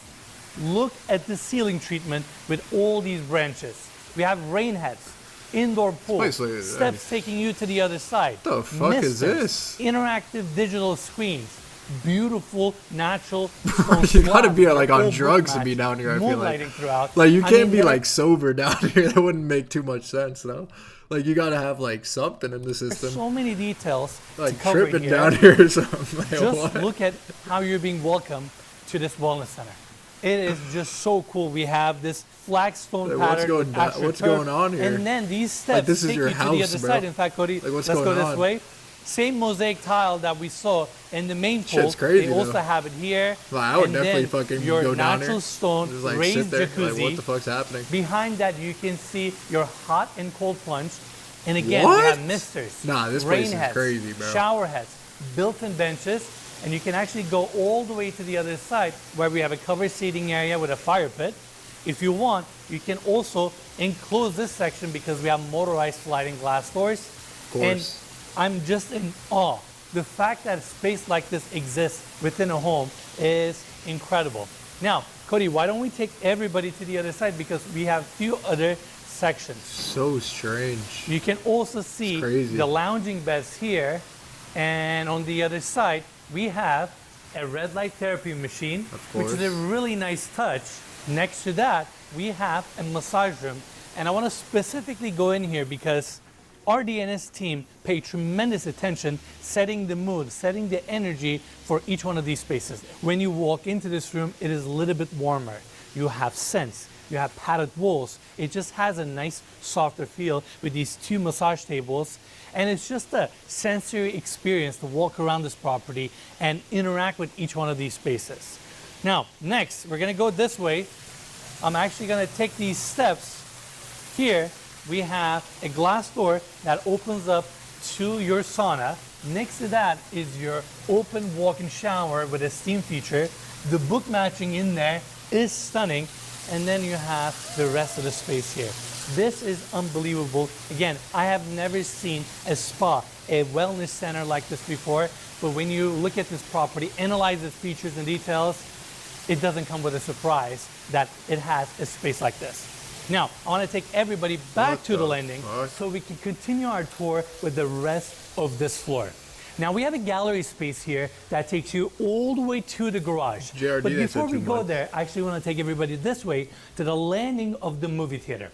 Look at the ceiling treatment with all these branches. We have rain heads, indoor pool, place like- steps taking you to the other side. The fuck is misters, this? Interactive digital screens. Beautiful, natural. You gotta be, slabs like, that are on all drugs to brick be matched, down here, I feel like. moonlighting throughout. Like you I can't mean, be they're- like sober down here. That wouldn't make too much sense, though. Like you gotta have like something in the There's system. so many details Like to cover tripping here. down here or something. Like, Just what? look at how you're being welcomed to this wellness center. It is just so cool. We have this flagstone Like, what's pattern. going with down- astroturf, what's going on here? And then these steps this is take your you to the house, other bro. side. In fact, Cody, Like, what's let's go going this on? way. Same mosaic tile that we saw in the main pool. Shit's crazy, They also though. have it here. Well, I would And definitely then fucking your go down natural there. stone Just like raised sit there. jacuzzi. Like what the fuck's happening? Behind that, you can see your hot and cold plunge. And again, What? we have misters, Nah, this rain place is heads, crazy, bro. shower heads, built-in benches, and you can actually go all the way to the other side where we have a covered seating area with a fire pit. If you want, you can also enclose this section because we have motorized sliding glass doors. Of course. And I'm just in awe. The fact that a space like this exists within a home is incredible. Now, Cody, why don't we take everybody to the other side because we have a few other sections. So strange. You can also see the lounging beds here, and on the other side, we have a red light therapy machine, which is a really nice touch. Next to that, we have a massage room. And I want to specifically go in here because our DNS team paid tremendous attention setting the mood, setting the energy for each one of these spaces. When you walk into this room, it is a little bit warmer. You have scents, you have padded walls. It just has a nice softer feel with these two massage tables. And it's just a sensory experience to walk around this property and interact with each one of these spaces. Now, next, we're gonna go this way. I'm actually gonna take these steps. Here, we have a glass door that opens up to your sauna. Next to that is your open walk-in shower with a steam feature. The book matching in there is stunning. And then you have the rest of the space here. This is unbelievable. Again, I have never seen a spa, a wellness center like this before. But when you look at this property, analyze its features and details, it doesn't come with a surprise that it has a space like this. Now, I want to take everybody back to the landing so we can continue our tour with the rest of this floor. Now, we have a gallery space here that takes you all the way to the garage. JRD, but before we go there, I actually want to take everybody this way to the landing of the movie theater.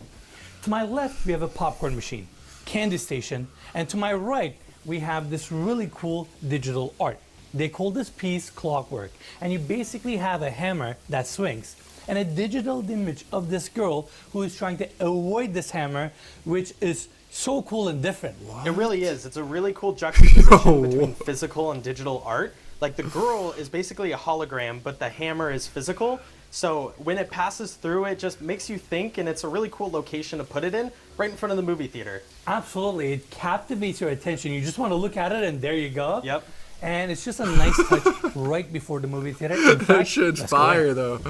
To my left, we have a popcorn machine, candy station, and to my right, we have this really cool digital art. They call this piece Clockwork, and you basically have a hammer that swings and a digital image of this girl who is trying to avoid this hammer, which is so cool and different. What? It really is. It's a really cool juxtaposition between physical and digital art. Like the girl is basically a hologram, but the hammer is physical. So when it passes through, it just makes you think, and it's a really cool location to put it in, right in front of the movie theater. Absolutely. It captivates your attention. You just want to look at it, and there you go. Yep. And it's just a nice touch right before the movie theater. That shit's fire, though.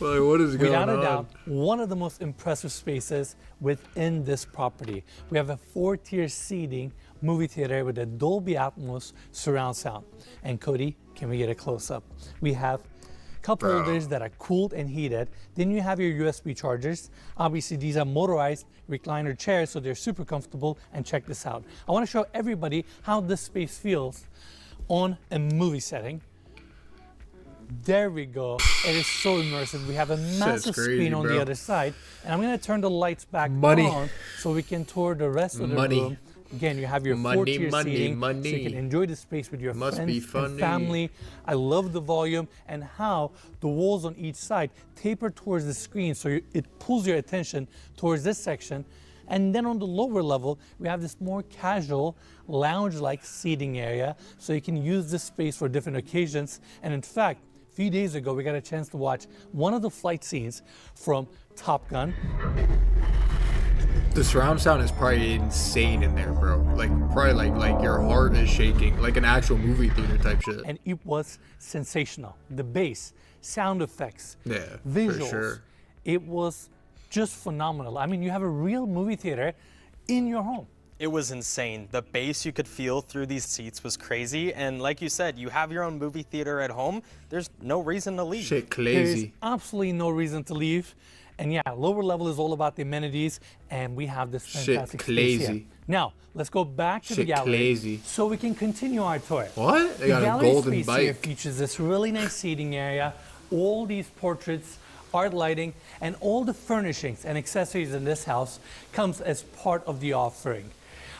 Like, what is going on? Without a doubt, one of the most impressive spaces within this property. We have a 4-tier seating movie theater with a Dolby Atmos surround sound. And Cody, can we get a close-up? We have cup holders that are cooled and heated. Then you have your USB chargers. Obviously, these are motorized recliner chairs, so they're super comfortable. And check this out. I want to show everybody how this space feels on a movie setting. There we go. It is so immersive. We have a massive screen on the other side. And I'm going to turn the lights back on so we can tour the rest of the room. Again, you have your 4-tier seating, so you can enjoy the space with your friends and family. I love the volume and how the walls on each side taper towards the screen, so it pulls your attention towards this section. And then on the lower level, we have this more casual, lounge-like seating area, so you can use this space for different occasions. And in fact, a few days ago, we got a chance to watch one of the flight scenes from Top Gun. The surround sound is probably insane in there, bro. Like, probably like your heart is shaking, like an actual movie theater type shit. And it was sensational. The bass, sound effects, yeah, visuals. For sure. It was just phenomenal. I mean, you have a real movie theater in your home. It was insane. The bass you could feel through these seats was crazy. And like you said, you have your own movie theater at home. There's no reason to leave. Shit crazy. There's absolutely no reason to leave. And yeah, lower level is all about the amenities, and we have this fantastic space here. Now, let's go back to the gallery so we can continue our tour. What? They got the a golden space bike. Here features this really nice seating area, all these portraits, art lighting, and all the furnishings and accessories in this house comes as part of the offering.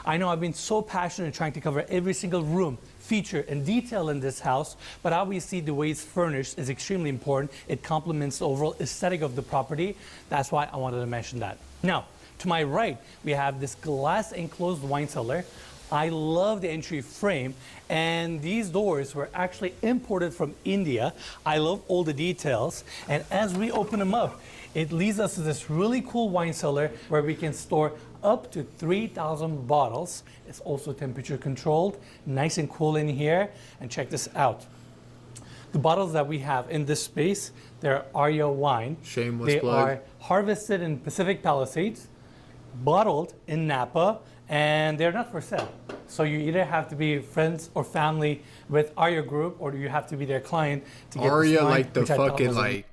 I know I've been so passionate trying to cover every single room, feature, and detail in this house, but obviously the way it's furnished is extremely important. It complements the overall aesthetic of the property. That's why I wanted to mention that. Now, to my right, we have this glass enclosed wine cellar. I love the entry frame, and these doors were actually imported from India. I love all the details, and as we open them up, it leads us to this really cool wine cellar where we can store up to 3,000 bottles. It's also temperature controlled, nice and cool in here. And check this out. The bottles that we have in this space, they're Aria wine. Shameless They plug. are harvested in Pacific Palisades, bottled in Napa, and they're not for sale. So you either have to be friends or family with Aria Group, or you have to be their client to get Aria, this wine, like the which I thought fucking was a like.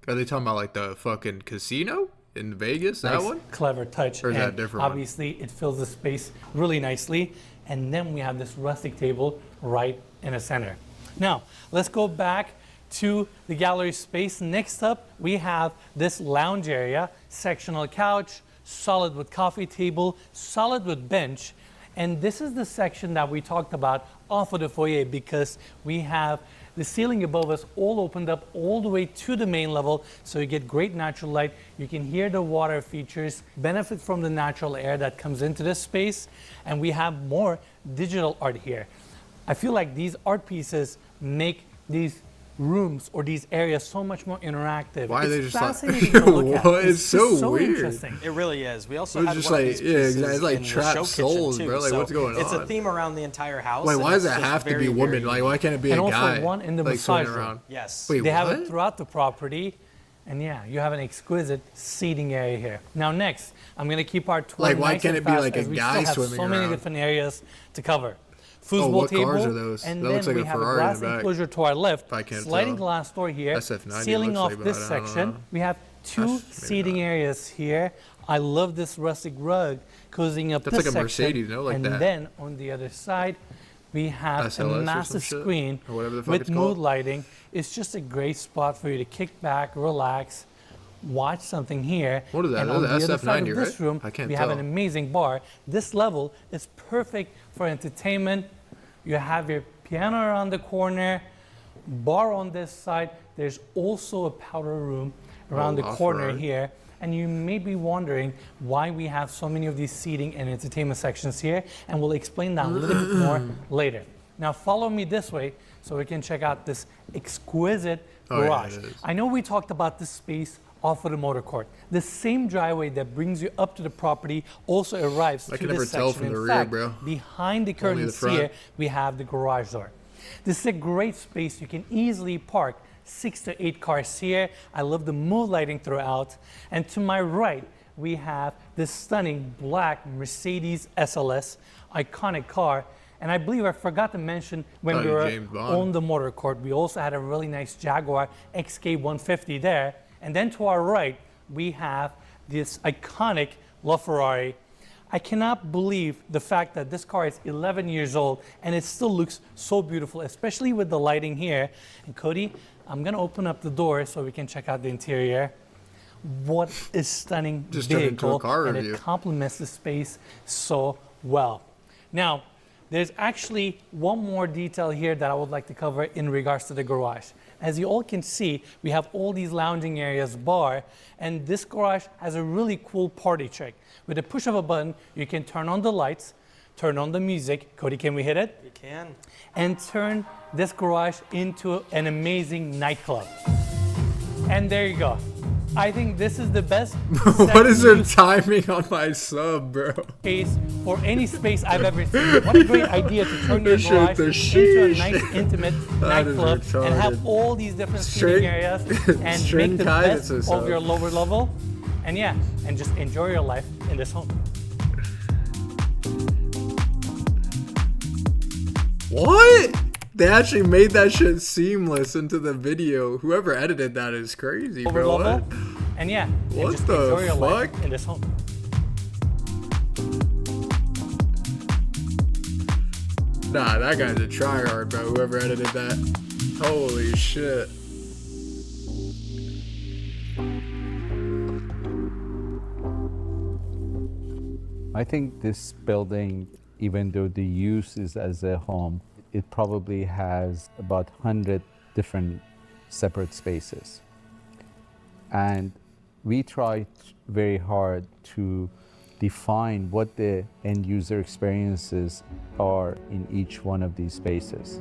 Are they talking about like the fucking casino in Vegas? That nice, one? clever touch. Or is that and a different one? obviously, it fills the space really nicely. And then we have this rustic table right in the center. Now, let's go back to the gallery space. Next up, we have this lounge area, sectional couch, solid with coffee table, solid with bench. And this is the section that we talked about off of the foyer, because we have the ceiling above us all opened up all the way to the main level, so you get great natural light. You can hear the water features, benefit from the natural air that comes into this space, and we have more digital art here. I feel like these art pieces make these rooms or these areas so much more interactive. Why are they It's just like- fascinating to look at. What? It's so just weird. interesting. It really is. We also It's had just one of like- these yeah, pieces exactly. It's like in the trapped show souls, kitchen, bro. too. Like, So what's going it's a on? theme around the entire house. Wait, and why does it's it just have to very, be women? very Like, why can't it be And a also guy? one in the like, swimming massage room. around? Yes. Wait, They have what? it throughout the property. And yeah, you have an exquisite seating area here. Now next, I'm gonna keep our tour Like, why nice can't and it be fast like a as we guy still have swimming so many around? different areas to cover. Foosball Oh, what table, cars are those? and That then looks like we a have Ferrari a in glass the back. enclosure to our left, I can't sliding tell. glass door here, SF90 sealing looks off like, but this I don't section. know. We have two Maybe seating not. areas here. I love this rustic rug cozying up That's this like a section. Mercedes, no? Like and that. then on the other side, we have SLS a or some massive shit? screen Or whatever the fuck with it's called. mood lighting. It's just a great spot for you to kick back, relax, watch something here. What is that? And Is on that the other side SF90, of this right? room, I can't we have an tell. amazing bar. This level is perfect for entertainment. You have your piano around the corner, bar on this side. There's also a powder room around the off corner right. here. And you may be wondering why we have so many of these seating and entertainment sections here, and we'll explain that a little bit more later. Now follow me this way so we can check out this exquisite Oh, yeah, garage. it is. I know we talked about this space off of the motor court. The same driveway that brings you up to the property also arrives I to can this never tell section. from the In rear, fact, bro. behind the Only the curtains front. here, we have the garage door. This is a great space. You can easily park 6 to 8 cars here. I love the mood lighting throughout. And to my right, we have this stunning black Mercedes SLS, iconic car. And I believe I forgot to mention when we Oh, were James Bond. on the motor court, we also had a really nice Jaguar XK150 there. And then to our right, we have this iconic LaFerrari. I cannot believe the fact that this car is 11 years old and it still looks so beautiful, especially with the lighting here. And Cody, I'm gonna open up the door so we can check out the interior. What a stunning Just turned into a vehicle, car and review. it complements the space so well. Now, there's actually one more detail here that I would like to cover in regards to the garage. As you all can see, we have all these lounging areas, bar, and this garage has a really cool party trick. With a push of a button, you can turn on the lights, turn on the music. Cody, can we hit it? You can. And turn this garage into an amazing nightclub. And there you go. I think this is the best What is their use timing on my sub, bro? case for any space I've ever seen. What a great idea to turn your This shit, garage the into a sheesh. nice, intimate That is nightclub and have retarded. all these different String- seating areas and string make the tie best this of up. your lower level. And yeah, and just enjoy your life in this home. What? They actually made that shit seamless into the video. Whoever edited that is crazy, Lower bro. level. What? And yeah, and What just the enjoy your life fuck? in this home. Nah, that guy's a tryhard, bro. Whoever edited that. Holy shit. I think this building, even though the use is as a home, it probably has about 100 different separate spaces. And we tried very hard to define what the end user experiences are in each one of these spaces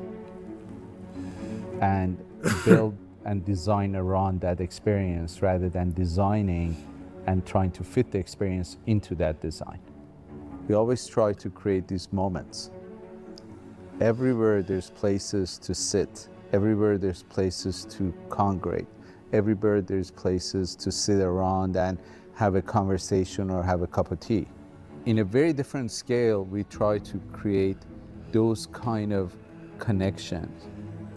and build and design around that experience rather than designing and trying to fit the experience into that design. We always try to create these moments. Everywhere there's places to sit Everywhere there's places to congregate. Everywhere there's places to sit around and have a conversation or have a cup of tea. In a very different scale, we try to create those kind of connections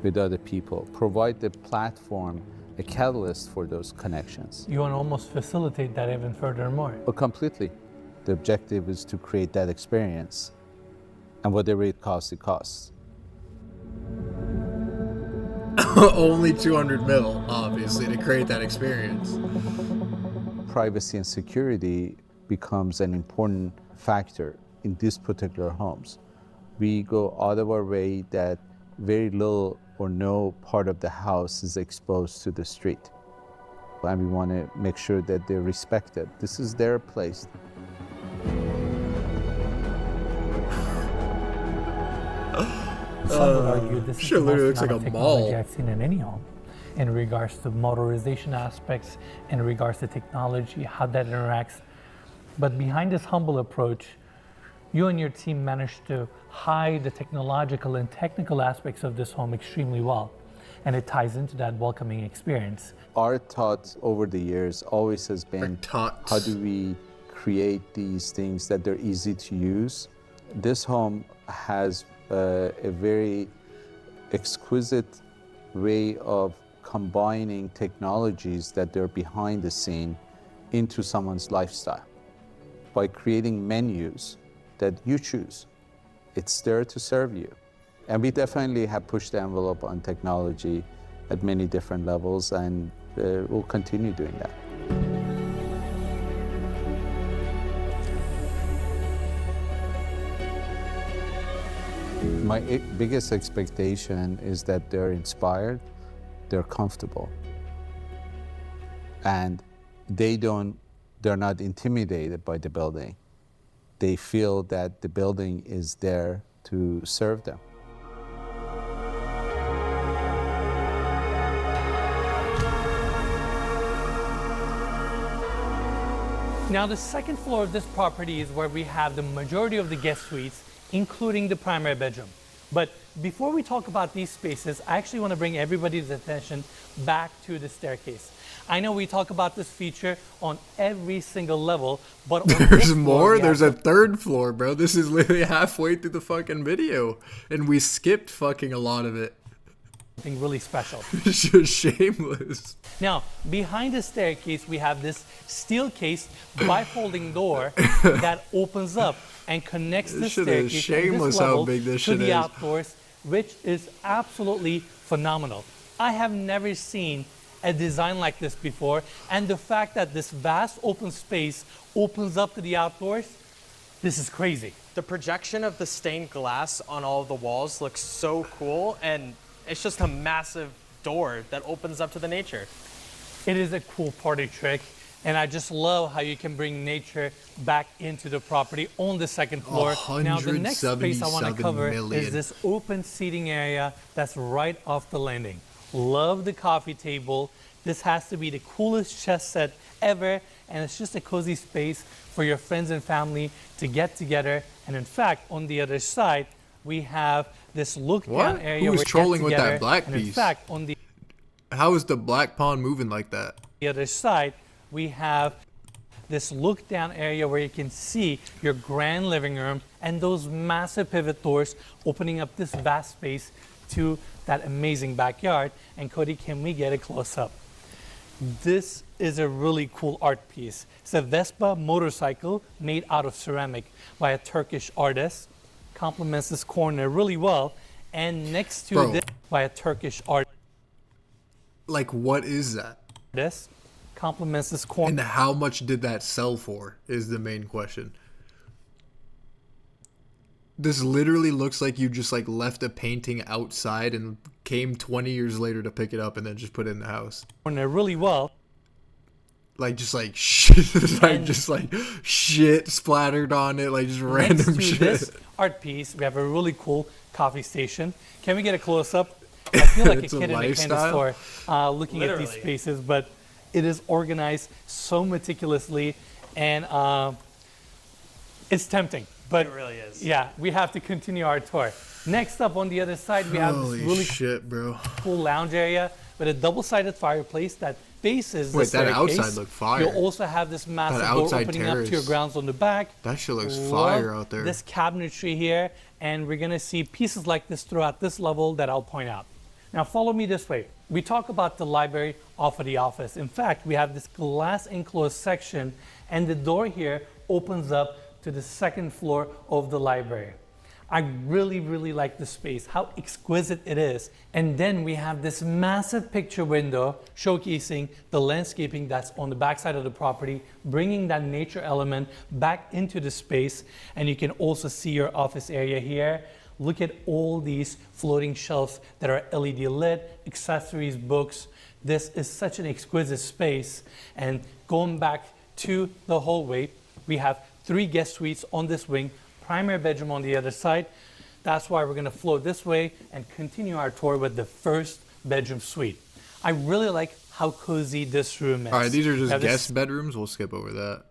with other people, provide the platform, a catalyst for those connections. You want to almost facilitate that even furthermore. But completely. The objective is to create that experience, and whatever it costs, it costs. Only 200 mil, obviously, to create that experience. Privacy and security becomes an important factor in these particular homes. We go out of our way that very little or no part of the house is exposed to the street. And we want to make sure that they're respected. This is their place. Some would argue this is Shit the literally most looks like amount a of technology mall. I've seen in any home in regards to motorization aspects, in regards to technology, how that interacts. But behind this humble approach, you and your team managed to hide the technological and technical aspects of this home extremely well. And it ties into that welcoming experience. Our thought over the years always has been, Our thoughts. how do we create these things that they're easy to use? This home has a very exquisite way of combining technologies that they're behind the scene into someone's lifestyle by creating menus that you choose. It's there to serve you. And we definitely have pushed the envelope on technology at many different levels, and we'll continue doing that. My biggest expectation is that they're inspired, they're comfortable, and they're not intimidated by the building. They feel that the building is there to serve them. Now, the second floor of this property is where we have the majority of the guest suites, including the primary bedroom. But before we talk about these spaces, I actually want to bring everybody's attention back to the staircase. I know we talk about this feature on every single level, but on this There's floor, more? we There's have a third floor, bro. This is literally halfway through the fucking video. And we skipped fucking a lot of it. something really special. It's just shameless. Now, behind the staircase, we have this steel case bifolding door that opens up and connects the This shit is staircase shameless on this how level big this to shit the is. outdoors, which is absolutely phenomenal. I have never seen a design like this before, and the fact that this vast open space opens up to the outdoors, this is crazy. The projection of the stained glass on all of the walls looks so cool, and it's just a massive door that opens up to the nature. It is a cool party trick, and I just love how you can bring nature back into the property on the second floor. Now, the next space I want to 177 cover million. is this open seating area that's right off the landing. Love the coffee table. This has to be the coolest chess set ever, and it's just a cozy space for your friends and family to get together. And in fact, on the other side, we have this look down What? area Who was where you get trolling with that together. black And in piece? fact, on the How is the black pawn moving like that? other side, we have this look down area where you can see your grand living room and those massive pivot doors opening up this vast space to that amazing backyard. And Cody, can we get a close up? This is a really cool art piece. It's a Vespa motorcycle made out of ceramic by a Turkish artist. Complements this corner really well. And next to Bro. this, by a Turkish Like, what is that? artist, complements this corner. And how much did that sell for is the main question. This literally looks like you just like left a painting outside and came 20 years later to pick it up and then just put it in the house. corner really well. Like just like shit, like shit splattered on it, like just random Next to shit. this art piece, we have a really cool coffee station. Can we get a close up? I feel like a It's a kid in a candy lifestyle. store looking at these Literally. spaces, but it is organized so meticulously, and it's tempting. But It really is. yeah, we have to continue our tour. Next up on the other side, we have this Holy really shit, bro. cool lounge area with a double-sided fireplace that faces the Wait, that staircase. outside looked fire. You'll also have this massive That door outside opening up to your terrace. grounds on the back. That shit looks Love fire out there. This cabinetry here, and we're gonna see pieces like this throughout this level that I'll point out. Now follow me this way. We talk about the library off of the office. In fact, we have this glass enclosed section, and the door here opens up to the second floor of the library. I really, really like the space, how exquisite it is. And then we have this massive picture window showcasing the landscaping that's on the backside of the property, bringing that nature element back into the space. And you can also see your office area here. Look at all these floating shelves that are LED lit, accessories, books. This is such an exquisite space. And going back to the hallway, we have 3 guest suites on this wing, primary bedroom on the other side. That's why we're gonna flow this way and continue our tour with the first bedroom suite. I really like how cozy this room is. All right, these are just Now guest bedrooms. We'll skip over that.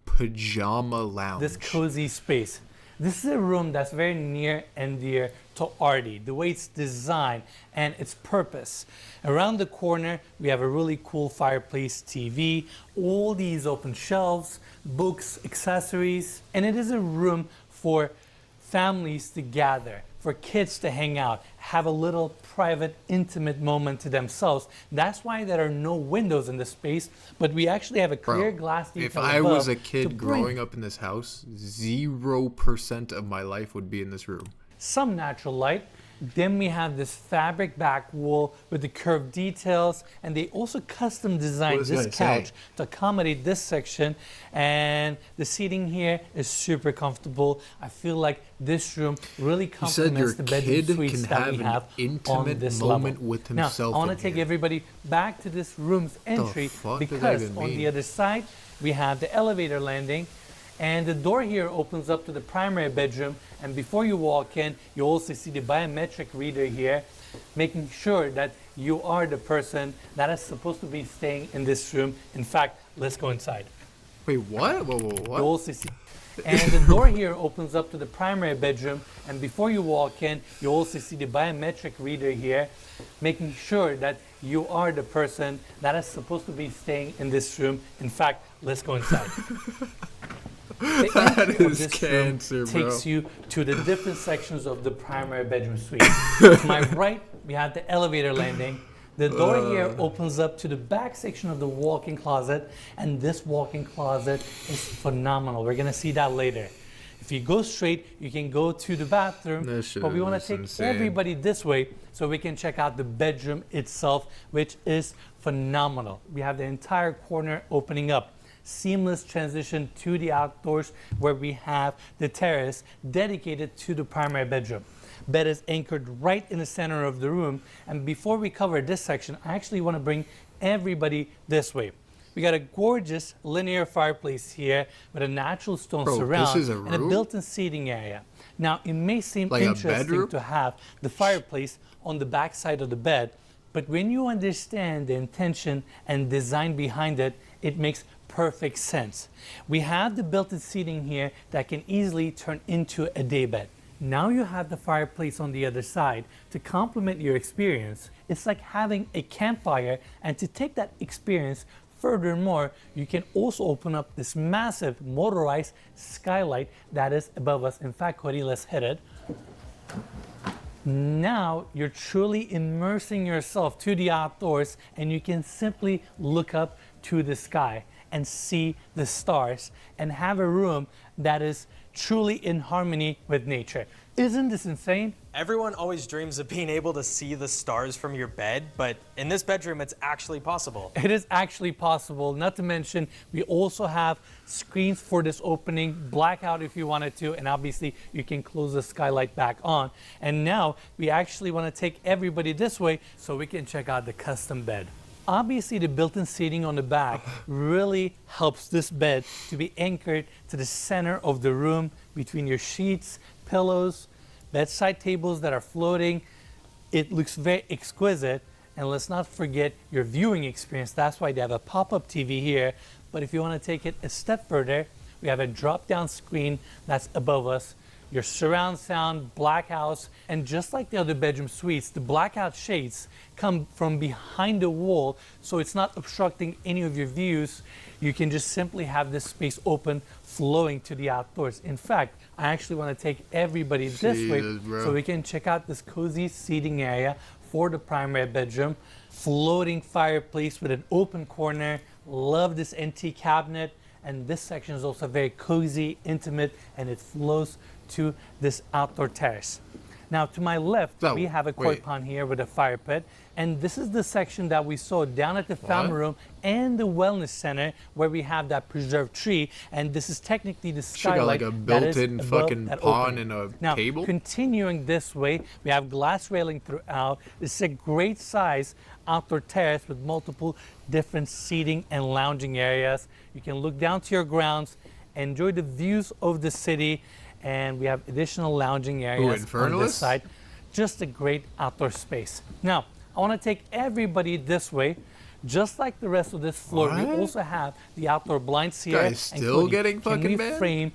Pajama lounge. This cozy space. This is a room that's very near and dear to Artie, the way it's designed and its purpose. Around the corner, we have a really cool fireplace TV, all these open shelves, books, accessories, and it is a room for families to gather, for kids to hang out, have a little private, intimate moment to themselves. That's why there are no windows in this space, but we actually have a clear glass detail if I above was a to kid bring growing up in this house, 0% of my life would be in this room. some natural light. Then we have this fabric back wall with the curved details, and they also custom designed What was this it gonna say? couch to accommodate this section. And the seating here is super comfortable. I feel like this room really You said your complements the bedroom kid suites can that have we an have on intimate this moment level. with Now, himself I want in to take here. everybody back to this room's entry fuck does that because even on mean? the other side we have the elevator landing. And the door here opens up to the primary bedroom. And before you walk in, you also see the biometric reader here, making sure that you are the person that is supposed to be staying in this room. In fact, let's go inside. Wait, what? Whoa, You what? also see, and the door here opens up to the primary bedroom. And before you walk in, you also see the biometric reader here, making sure that you are the person that is supposed to be staying in this room. In fact, let's go inside. The That entry of is this cancer, room bro. takes you to the different sections of the primary bedroom suite. To my right, we have the elevator landing. The door here opens up to the back section of the walk-in closet, and this walk-in closet is phenomenal. We're gonna see that later. If you go straight, you can go to the bathroom, That shit but we want is to take insane. everybody this way so we can check out the bedroom itself, which is phenomenal. We have the entire corner opening up. Seamless transition to the outdoors where we have the terrace dedicated to the primary bedroom. Bed is anchored right in the center of the room. And before we cover this section, I actually want to bring everybody this way. We got a gorgeous linear fireplace here with a natural stone Bro, this surround is a and a room? built-in seating area. Now, it may seem Like a interesting bedroom? to have the fireplace on the back side of the bed, but when you understand the intention and design behind it, it makes perfect sense. We have the built-in seating here that can easily turn into a day bed. Now you have the fireplace on the other side to complement your experience. It's like having a campfire, and to take that experience furthermore, you can also open up this massive motorized skylight that is above us. In fact, Cody, let's hit it. Now you're truly immersing yourself to the outdoors, and you can simply look up to the sky and see the stars and have a room that is truly in harmony with nature. Isn't this insane? Everyone always dreams of being able to see the stars from your bed, but in this bedroom, it's actually possible. It is actually possible. Not to mention, we also have screens for this opening, blackout if you wanted to, and obviously you can close the skylight back on. And now we actually want to take everybody this way so we can check out the custom bed. Obviously, the built-in seating on the back really helps this bed to be anchored to the center of the room between your sheets, pillows, bedside tables that are floating. It looks very exquisite. And let's not forget your viewing experience. That's why they have a pop-up TV here. But if you want to take it a step further, We have a drop-down screen that's above us, your surround sound, black house, and just like the other bedroom suites, the blackout shades come from behind the wall, so it's not obstructing any of your views. You can just simply have this space open, flowing to the outdoors. In fact, I actually want to take everybody this way so we can check out this cozy seating area for the primary bedroom. Floating fireplace with an open corner. Love this antique cabinet. And this section is also very cozy, intimate, and it flows to this outdoor terrace. Now to my left, we have a koi pond here with a fire pit. And this is the section that we saw down at the family room and the wellness center where we have that preserved tree. And this is technically the skylight. Got like a built-in fucking pond and a table. Now, continuing this way, we have glass railing throughout. This is a great size outdoor terrace with multiple different seating and lounging areas. You can look down to your grounds, enjoy the views of the city, and we have additional lounging areas on this side. Just a great outdoor space. Now, I want to take everybody this way. Just like the rest of this floor, we also have the outdoor blinds here. Guys, still getting fucking bad. Can we frame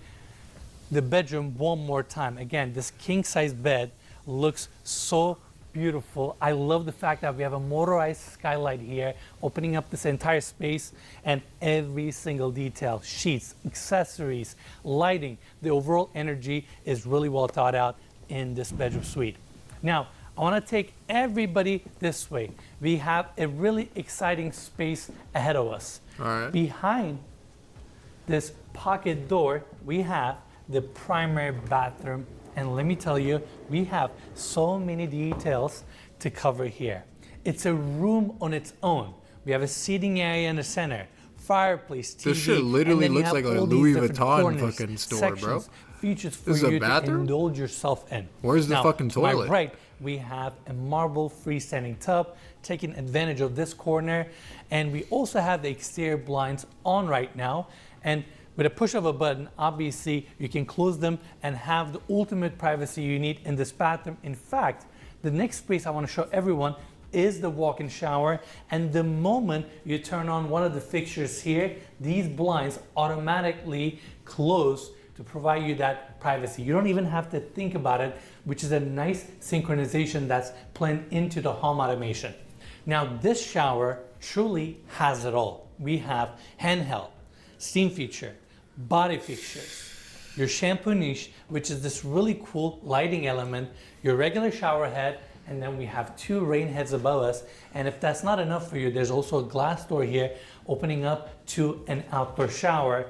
the bedroom one more time? Again, this king-size bed looks so beautiful. I love the fact that we have a motorized skylight here, opening up this entire space, and every single detail, sheets, accessories, lighting, the overall energy is really well thought out in this bedroom suite. Now, I want to take everybody this way. We have a really exciting space ahead of us. All right. Behind this pocket door, we have the primary bathroom. And let me tell you, we have so many details to cover here. It's a room on its own. We have a seating area in the center, fireplace, TV. This shit literally looks like a Louis Vuitton fucking store, bro. Features for you to indulge yourself in. Where's the fucking toilet? To my right, we have a marble freestanding tub, taking advantage of this corner. And we also have the exterior blinds on right now. And with a push of a button, obviously, you can close them and have the ultimate privacy you need in this bathroom. In fact, the next space I want to show everyone is the walk-in shower. And the moment you turn on one of the fixtures here, these blinds automatically close to provide you that privacy. You don't even have to think about it, which is a nice synchronization that's planned into the home automation. Now, this shower truly has it all. We have handheld, steam feature, body fixtures, your shampoo niche, which is this really cool lighting element, your regular shower head, and then we have two rain heads above us. And if that's not enough for you, there's also a glass door here opening up to an outdoor shower.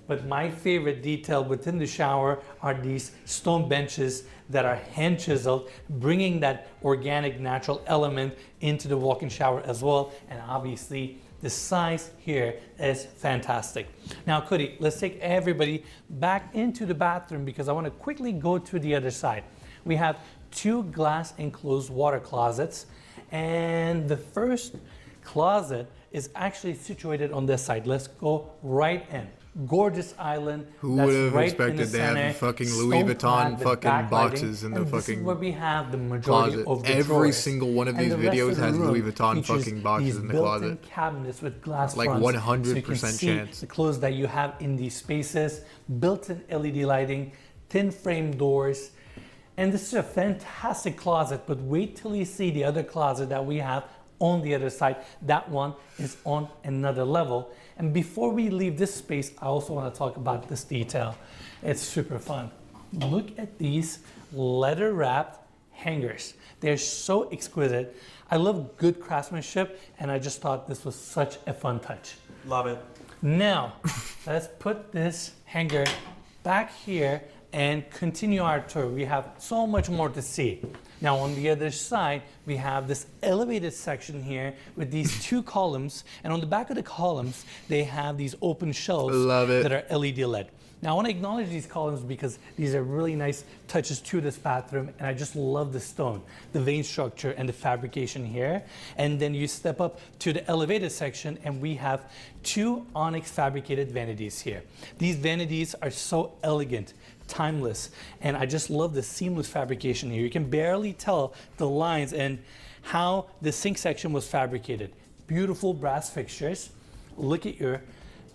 But my favorite detail within the shower are these stone benches that are hand chiseled, bringing that organic natural element into the walk-in shower as well. And obviously, the size here is fantastic. Now, Cody, let's take everybody back into the bathroom because I want to quickly go to the other side. We have two glass enclosed water closets, and the first closet is actually situated on this side. Let's go right in. Gorgeous island. Who would have expected they have fucking Louis Vuitton fucking boxes in the fucking this is where we have the majority closet. of the Every drawers. single one of these videos has Louis Vuitton fucking boxes in the closet. Cabinets with glass like fronts, 100% so you can see chance. the clothes that you have in these spaces, built-in LED lighting, thin frame doors, and this is a fantastic closet. But wait till you see the other closet that we have on the other side. That one is on another level. And before we leave this space, I also want to talk about this detail. It's super fun. Look at these leather wrapped hangers. They're so exquisite. I love good craftsmanship, and I just thought this was such a fun touch. Love it. Now, let's put this hanger back here and continue our tour. We have so much more to see. Now on the other side, we have this elevated section here with these two columns, and on the back of the columns, they have these open shelves that are LED LED. Now I want to acknowledge these columns because these are really nice touches to this bathroom, and I just love the stone, the vein structure, and the fabrication here. And then you step up to the elevated section, and we have two onyx fabricated vanities here. These vanities are so elegant, timeless, and I just love the seamless fabrication here. You can barely tell the lines and how the sink section was fabricated. Beautiful brass fixtures. Look at your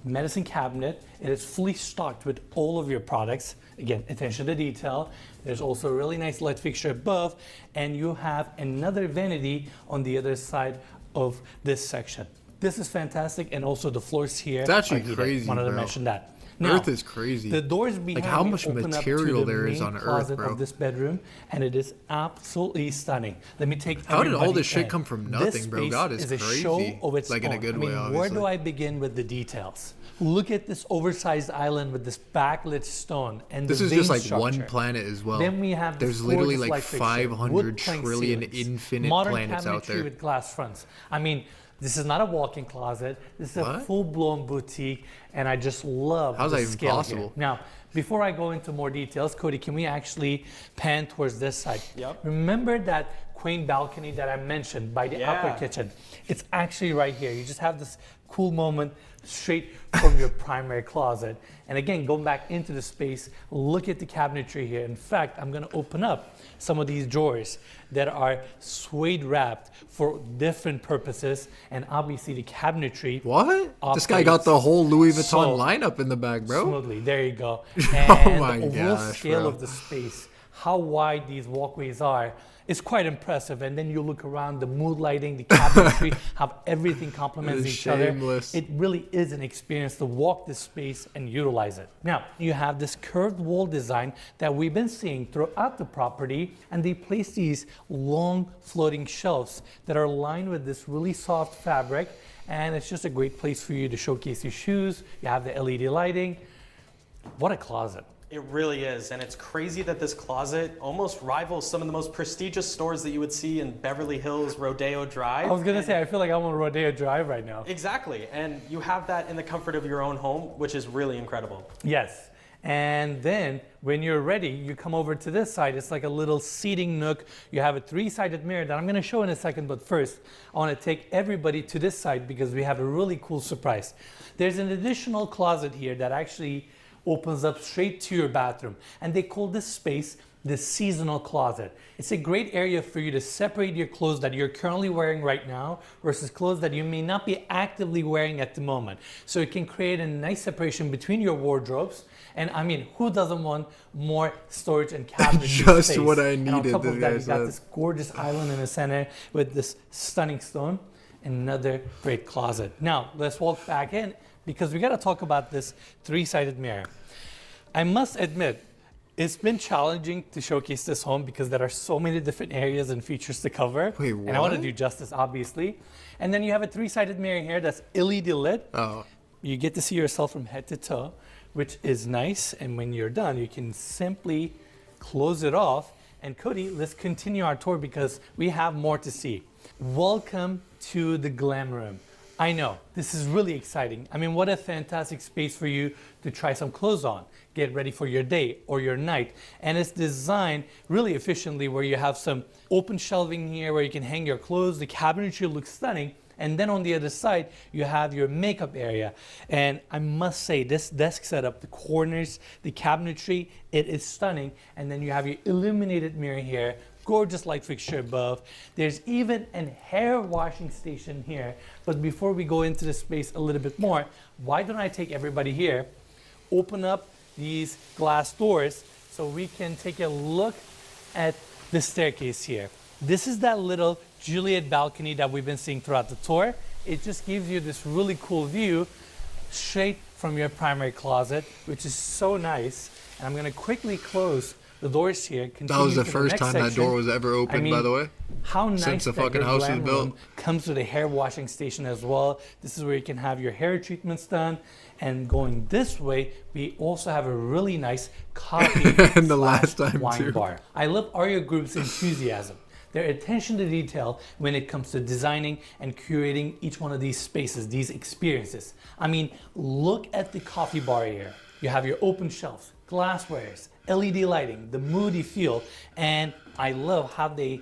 medicine cabinet. It is fully stocked with all of your products. Again, attention to detail. There's also a really nice light fixture above, and you have another vanity on the other side of this section. This is fantastic, and also the floors here. It's actually are heated. crazy, Wanted to bro. mention that. Now, Earth is crazy. the doors behind Like how me much open material up to the there is main on Earth, closet bro. of this bedroom, and it is absolutely stunning. Let me take. How did all everybody this shit in. come from This nothing, bro? space God, it's is a crazy. show of its Like in a own. good I mean, way, where obviously. do I begin with the details? Look at this oversized island with this backlit stone and This the is just vein like one structure. planet as well. Then we have this There's literally gorgeous like light fixture, 500 wood plank trillion ceilings, infinite modern planets out cabinetry there. with glass fronts. I mean, this is not a walk-in closet. This is a What? full-blown boutique, and I just love How's the that even scale possible? here. Now, before I go into more details, Cody, can we actually pan towards this side? Yep. Remember that quaint balcony that I mentioned by the Yeah. upper kitchen? It's actually right here. You just have this cool moment straight from your primary closet. And again, going back into the space, look at the cabinetry here. In fact, I'm gonna open up some of these drawers that are suede wrapped for different purposes. And obviously the cabinetry What? This guy got the whole Louis Vuitton So lineup in the back, bro. smoothly. There you go. Oh And my the overall gosh, scale bro. of the space, how wide these walkways are, is quite impressive. And then you look around, the mood lighting, the cabinetry, how everything complements It's each other. shameless. It really is an experience to walk this space and utilize it. Now, you have this curved wall design that we've been seeing throughout the property, and they place these long floating shelves that are lined with this really soft fabric, and it's just a great place for you to showcase your shoes. You have the LED lighting. What a closet. It really is, and it's crazy that this closet almost rivals some of the most prestigious stores that you would see in Beverly Hills, Rodeo Drive. I was gonna say, I feel like I'm on Rodeo Drive right now. Exactly, and you have that in the comfort of your own home, which is really incredible. Yes. And then when you're ready, you come over to this side. It's like a little seating nook. You have a three-sided mirror that I'm going to show in a second. But first, I want to take everybody to this side because we have a really cool surprise. There's an additional closet here that actually opens up straight to your bathroom. And they call this space the seasonal closet. It's a great area for you to separate your clothes that you're currently wearing right now versus clothes that you may not be actively wearing at the moment. So it can create a nice separation between your wardrobes. And I mean, who doesn't want more storage and cabinetry Just space? what I And on needed, top of this that, guy you got said. this gorgeous island in the center with this stunning stone. Another great closet. Now, let's walk back in because we got to talk about this three-sided mirror. I must admit, it's been challenging to showcase this home because there are so many different areas and features to cover. Wait, and I want to what? do justice, obviously. And then you have a three-sided mirror here that's LED lit. Oh, You get to see yourself from head to toe, which is nice. And when you're done, you can simply close it off. And Cody, let's continue our tour because we have more to see. Welcome to the Glam room. I know, this is really exciting. I mean, what a fantastic space for you to try some clothes on, get ready for your day or your night. And it's designed really efficiently where you have some open shelving here where you can hang your clothes. The cabinetry looks stunning. And then on the other side, you have your makeup area. And I must say, this desk setup, the corners, the cabinetry, it is stunning. And then you have your illuminated mirror here, gorgeous light fixture above. There's even a hair washing station here. But before we go into the space a little bit more, why don't I take everybody here, open up these glass doors so we can take a look at the staircase here. This is that little Juliet balcony that we've been seeing throughout the tour. It just gives you this really cool view straight from your primary closet, which is so nice. And I'm gonna quickly close the doors here. that was the continue to first next time that section. door was ever opened, I mean, by the way. How nice Since the that fucking your house was Glam built. room comes with a hair washing station as well. This is where you can have your hair treatments done. And going this way, we also have a really nice coffee And the last time, wine too. bar. I love Aria Group's enthusiasm, their attention to detail when it comes to designing and curating each one of these spaces, these experiences. I mean, look at the coffee bar here. You have your open shelves, glasswares, LED lighting, the moody feel, and I love how they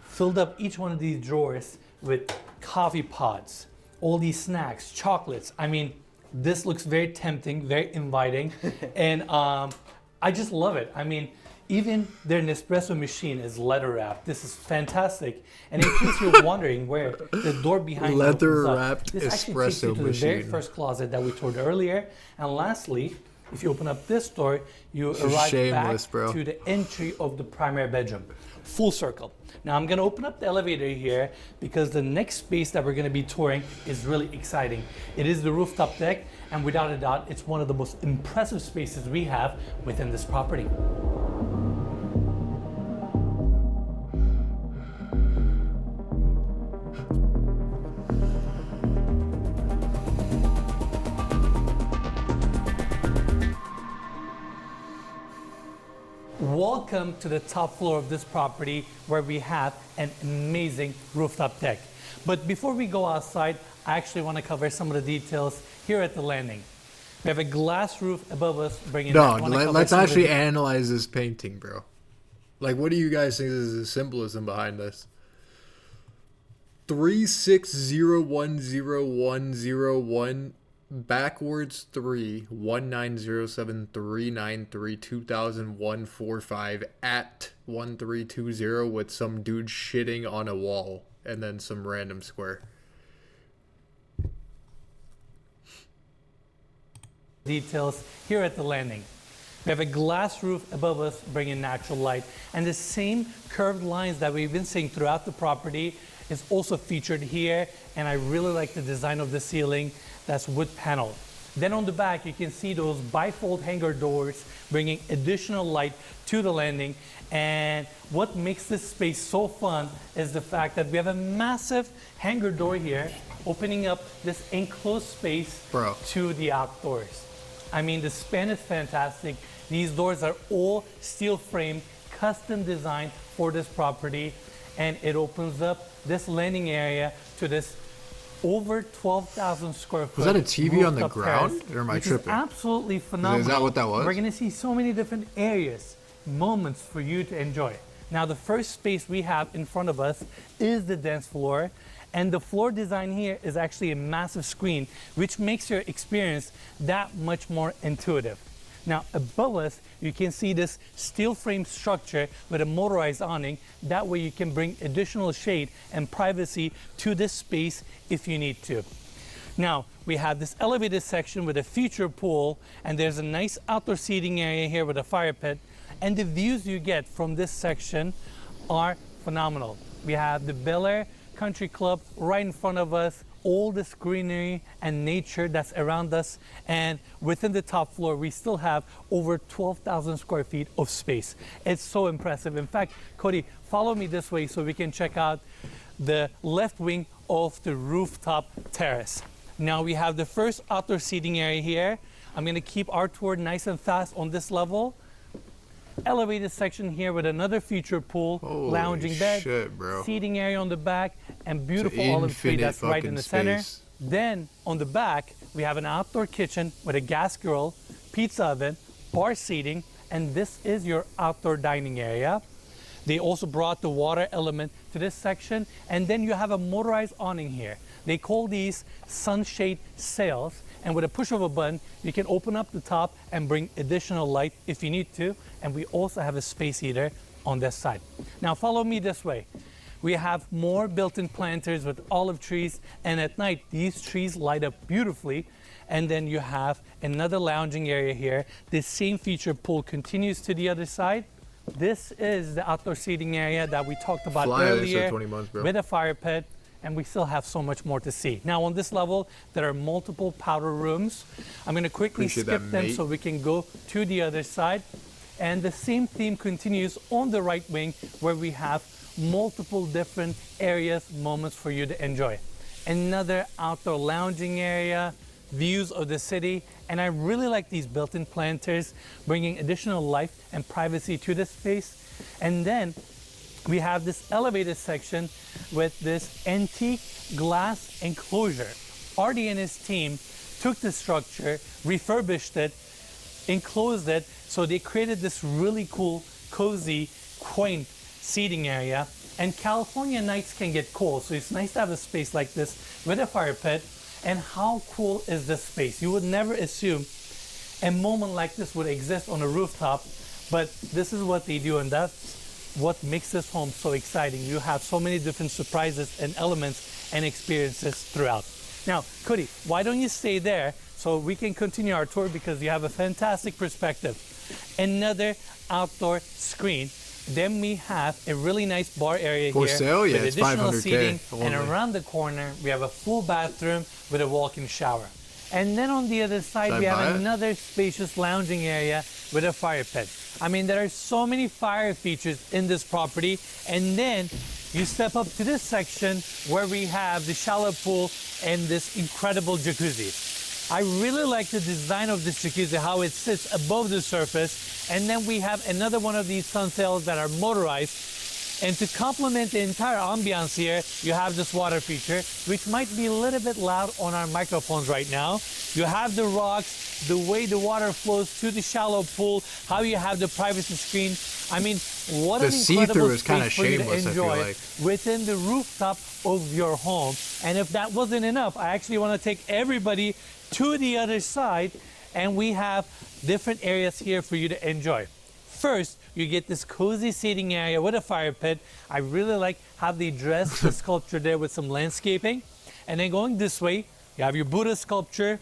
filled up each one of these drawers with coffee pods, all these snacks, chocolates. I mean, this looks very tempting, very inviting, and I just love it. I mean, Even their Nespresso machine is leather wrapped. This is fantastic. And in case you're wondering where the door behind leather opens up, wrapped this actually takes you espresso to the very machine. first closet that we toured earlier. And lastly, if you open up this door, you arrive shameless, back bro. to the entry of the primary bedroom. Full circle. Now I'm gonna open up the elevator here because the next space that we're gonna be touring is really exciting. It is the rooftop deck, and without a doubt, it's one of the most impressive spaces we have within this property. Welcome to the top floor of this property where we have an amazing rooftop deck. But before we go outside, I actually want to cover some of the details here at the landing. We have a glass roof above us bringing No, let's actually analyze this painting, bro. Like, what do you guys think is the symbolism behind this? 36010101 backwards 3190739320145 at 1320 with some dude shitting on a wall and then some random square. Details here at the landing. We have a glass roof above us bringing natural light, and the same curved lines that we've been seeing throughout the property is also featured here, and I really like the design of the ceiling that's wood paneled. Then on the back you can see those bifold hangar doors bringing additional light to the landing, and what makes this space so fun is the fact that we have a massive hangar door here opening up this enclosed space to the outdoors. I mean, the span is fantastic. These doors are all steel frame, custom designed for this property, and it opens up this landing area to this over 12,000 square foot. Was that a TV on the rooftop ground? terrace, Or am I which tripping? is absolutely phenomenal. Is that what that was? We're going to see so many different areas, moments for you to enjoy. Now, the first space we have in front of us is the dance floor. And the floor design here is actually a massive screen, which makes your experience that much more intuitive. Now, above us, you can see this steel frame structure with a motorized awning. That way you can bring additional shade and privacy to this space if you need to. Now, we have this elevated section with a feature pool, and there's a nice outdoor seating area here with a fire pit. And the views you get from this section are phenomenal. We have the Bel-Air Country Club right in front of us, all this greenery and nature that's around us, and within the top floor we still have over 12,000 square feet of space. It's so impressive. In fact, Cody, follow me this way so we can check out the left wing of the rooftop terrace. Now we have the first outdoor seating area here. I'm going to keep our tour nice and fast on this level. Elevated section here with another feature pool, Holy lounging bed, shit, bro. seating area on the back, and beautiful olive tree that's right in the center. Then on the back, we have an outdoor kitchen with a gas grill, pizza oven, bar seating, and this is your outdoor dining area. They also brought the water element to this section, and then you have a motorized awning here. They call these sunshade sails, and with a push of a button, you can open up the top and bring additional light if you need to. And we also have a space heater on this side. Now follow me this way. We have more built-in planters with olive trees, and at night, these trees light up beautifully. And then you have another lounging area here. This same feature pool continues to the other side. This is the outdoor seating area that we talked about earlier, 20 months, bro. with a fire pit. And we still have so much more to see. Now on this level, there are multiple powder rooms. I'm gonna quickly skip them so we can go to the other side. And the same theme continues on the right wing where we have multiple different areas, moments for you to enjoy. Another outdoor lounging area, views of the city. And I really like these built-in planters, bringing additional life and privacy to this space. And then we have this elevated section with this antique glass enclosure. Artie and his team took the structure, refurbished it, enclosed it, so they created this really cool, cozy, quaint seating area. And California nights can get cold, so it's nice to have a space like this with a fire pit. And how cool is this space? You would never assume a moment like this would exist on a rooftop, But this is what they do, and that's what makes this home so exciting. You have so many different surprises and elements and experiences throughout. Now, Cody, why don't you stay there so we can continue our tour, because you have a fantastic perspective. Another outdoor screen. Then we have a really nice bar area For here sale, yeah, with it's additional 500K seating, only. and around the corner we have a full bathroom with a walk-in shower. And then on the other side Should we I buy have it? another spacious lounging area with a fire pit. I mean, there are so many fire features in this property. And then you step up to this section where we have the shallow pool and this incredible jacuzzi. I really like the design of this jacuzzi, how it sits above the surface. And then we have another one of these sun sails that are motorized. And to complement the entire ambiance here, you have this water feature, which might be a little bit loud on our microphones right now. You have the rocks, the way the water flows to the shallow pool, how you have the privacy screen. I mean, what The an see-through incredible is kinda space for you to shameless, I feel enjoy like. within the rooftop of your home. And if that wasn't enough, I actually want to take everybody to the other side, and we have different areas here for you to enjoy. First, you get this cozy seating area with a fire pit. I really like how they dress the sculpture there with some landscaping. And then going this way, you have your Buddha sculpture,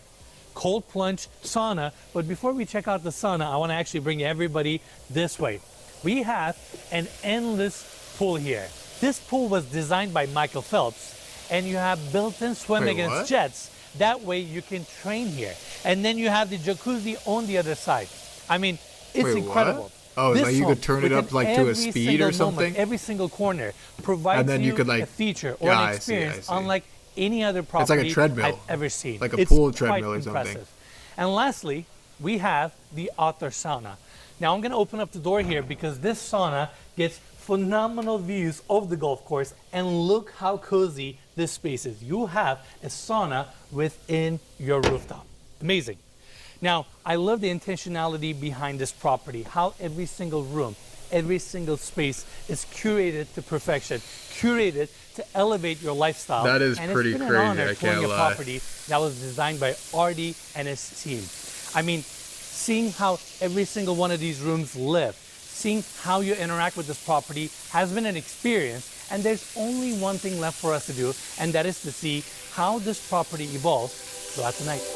cold plunge, sauna. But before we check out the sauna, I want to actually bring everybody this way. We have an endless pool here. This pool was designed by Michael Phelps, and you have built-in swim Wait, against what? jets. That way you can train here. And then you have the jacuzzi on the other side. I mean, it's Wait, what? incredible. Oh, This like you home, could turn it within up like to a every speed or single moment, something? every single corner provides And then you could, like- a feature or Yeah, an I see, experience I see. unlike any other like a property treadmill, I've ever seen. like a It's pool quite treadmill or something. impressive. And lastly, we have the outdoor sauna. Now I'm going to open up the door here because this sauna gets phenomenal views of the golf course, and look how cozy this space is. You have a sauna within your rooftop. Amazing. Now, I love the intentionality behind this property, how every single room, every single space is curated to perfection, curated to elevate your lifestyle. That is and pretty it's been crazy, an honor I touring can't a lie. property that was designed by Artie and his team. I mean, seeing how every single one of these rooms live, seeing how you interact with this property has been an experience, and there's only one thing left for us to do, and that is to see how this property evolves throughout the night.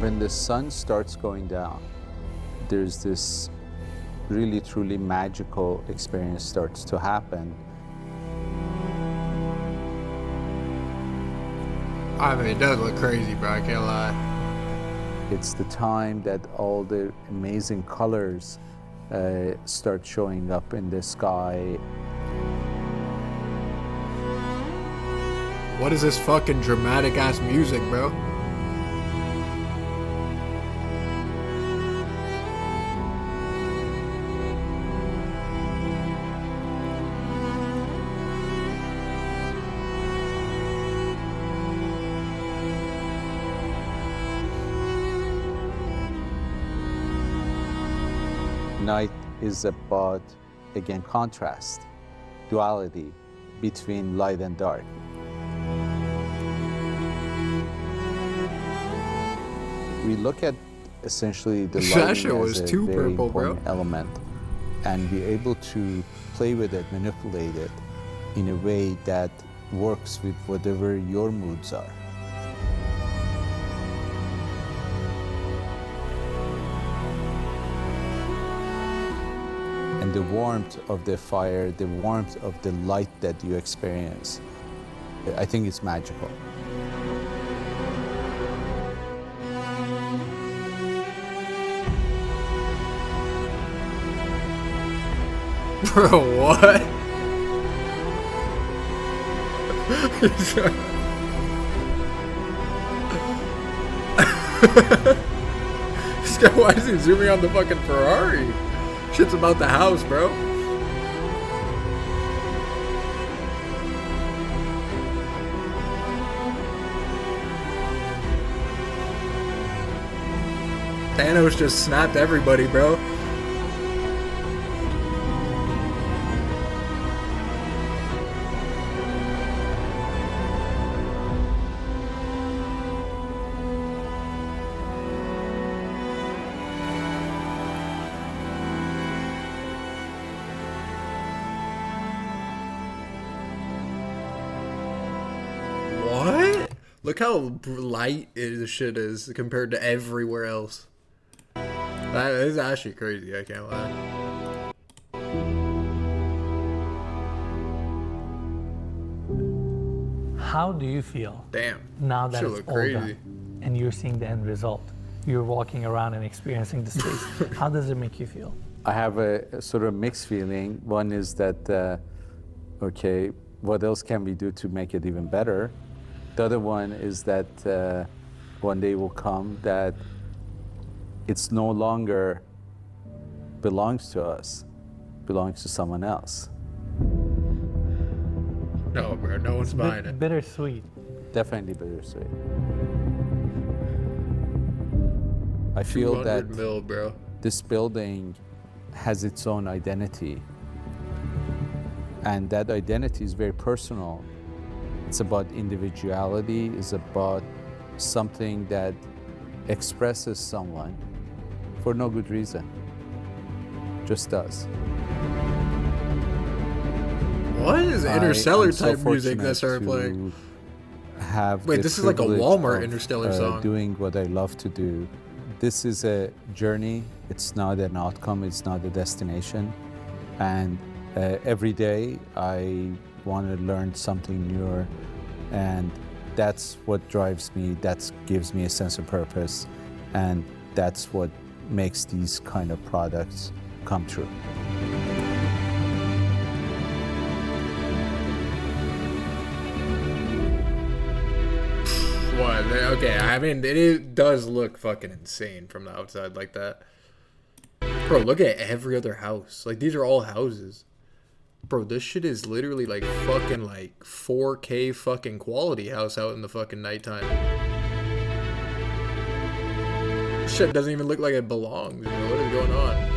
When the sun starts going down, there's this really truly magical experience starts to happen. I mean, it does look crazy, bro. I can't lie. It's the time that all the amazing colors start showing up in the sky. What is this fucking dramatic ass music, bro? Night is about, again, contrast, duality between light and dark. We look at essentially the That lighting shit was as a too very purple, bro. important element, and be able to play with it, manipulate it in a way that works with whatever your moods are. And the warmth of the fire, the warmth of the light that you experience, I think it's magical. Bro, what? This guy, why is he zooming on the fucking Ferrari? Shit's about the house, bro. Thanos just snapped everybody, bro. What? Look how light this shit is compared to everywhere else. That is actually crazy, I can't lie. How do you feel Damn. now that Shit it's look all crazy. done and you're seeing the end result? You're walking around and experiencing the space. How does it make you feel? I have a sort of mixed feeling. One is that, okay, what else can we do to make it even better? The other one is that one day will come that it's no longer belongs to us, belongs to someone else. No, bro, no one's buying it. Bittersweet. Definitely bittersweet. I feel 200 that mil, bro. this building has its own identity, and that identity is very personal. It's about individuality, it's about something that expresses someone for no good reason, just does. What is I Interstellar am so type music that fortunate started to playing? Have Wait, the this is like a privilege Walmart of, Interstellar song. Doing what I love to do. This is a journey. It's not an outcome. It's not a destination. And every day I want to learn something new, and that's what drives me. That gives me a sense of purpose, and that's what makes these kind of products come true. What? Okay, I mean, it does look fucking insane from the outside like that. Bro, look at every other house. Like, these are all houses. Bro, this shit is literally like fucking like 4K fucking quality house out in the fucking nighttime. Shit doesn't even look like it belongs. You know, what is going on?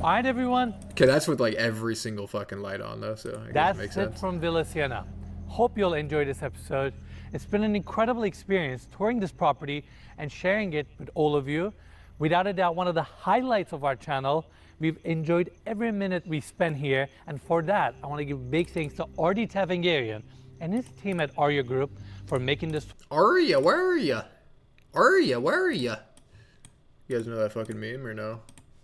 All right, everyone. Okay, that's with like every single fucking light on though, so I guess That's it makes it sense. from Villa Siena. Hope you'll enjoy this episode. It's been an incredible experience touring this property and sharing it with all of you. Without a doubt, one of the highlights of our channel. We've enjoyed every minute we spent here, and for that, I want to give big thanks to Ardi Tavangarian and his team at Arya Group for making this. Arya, where are ya? Arya, where are ya? You guys know that fucking meme or no?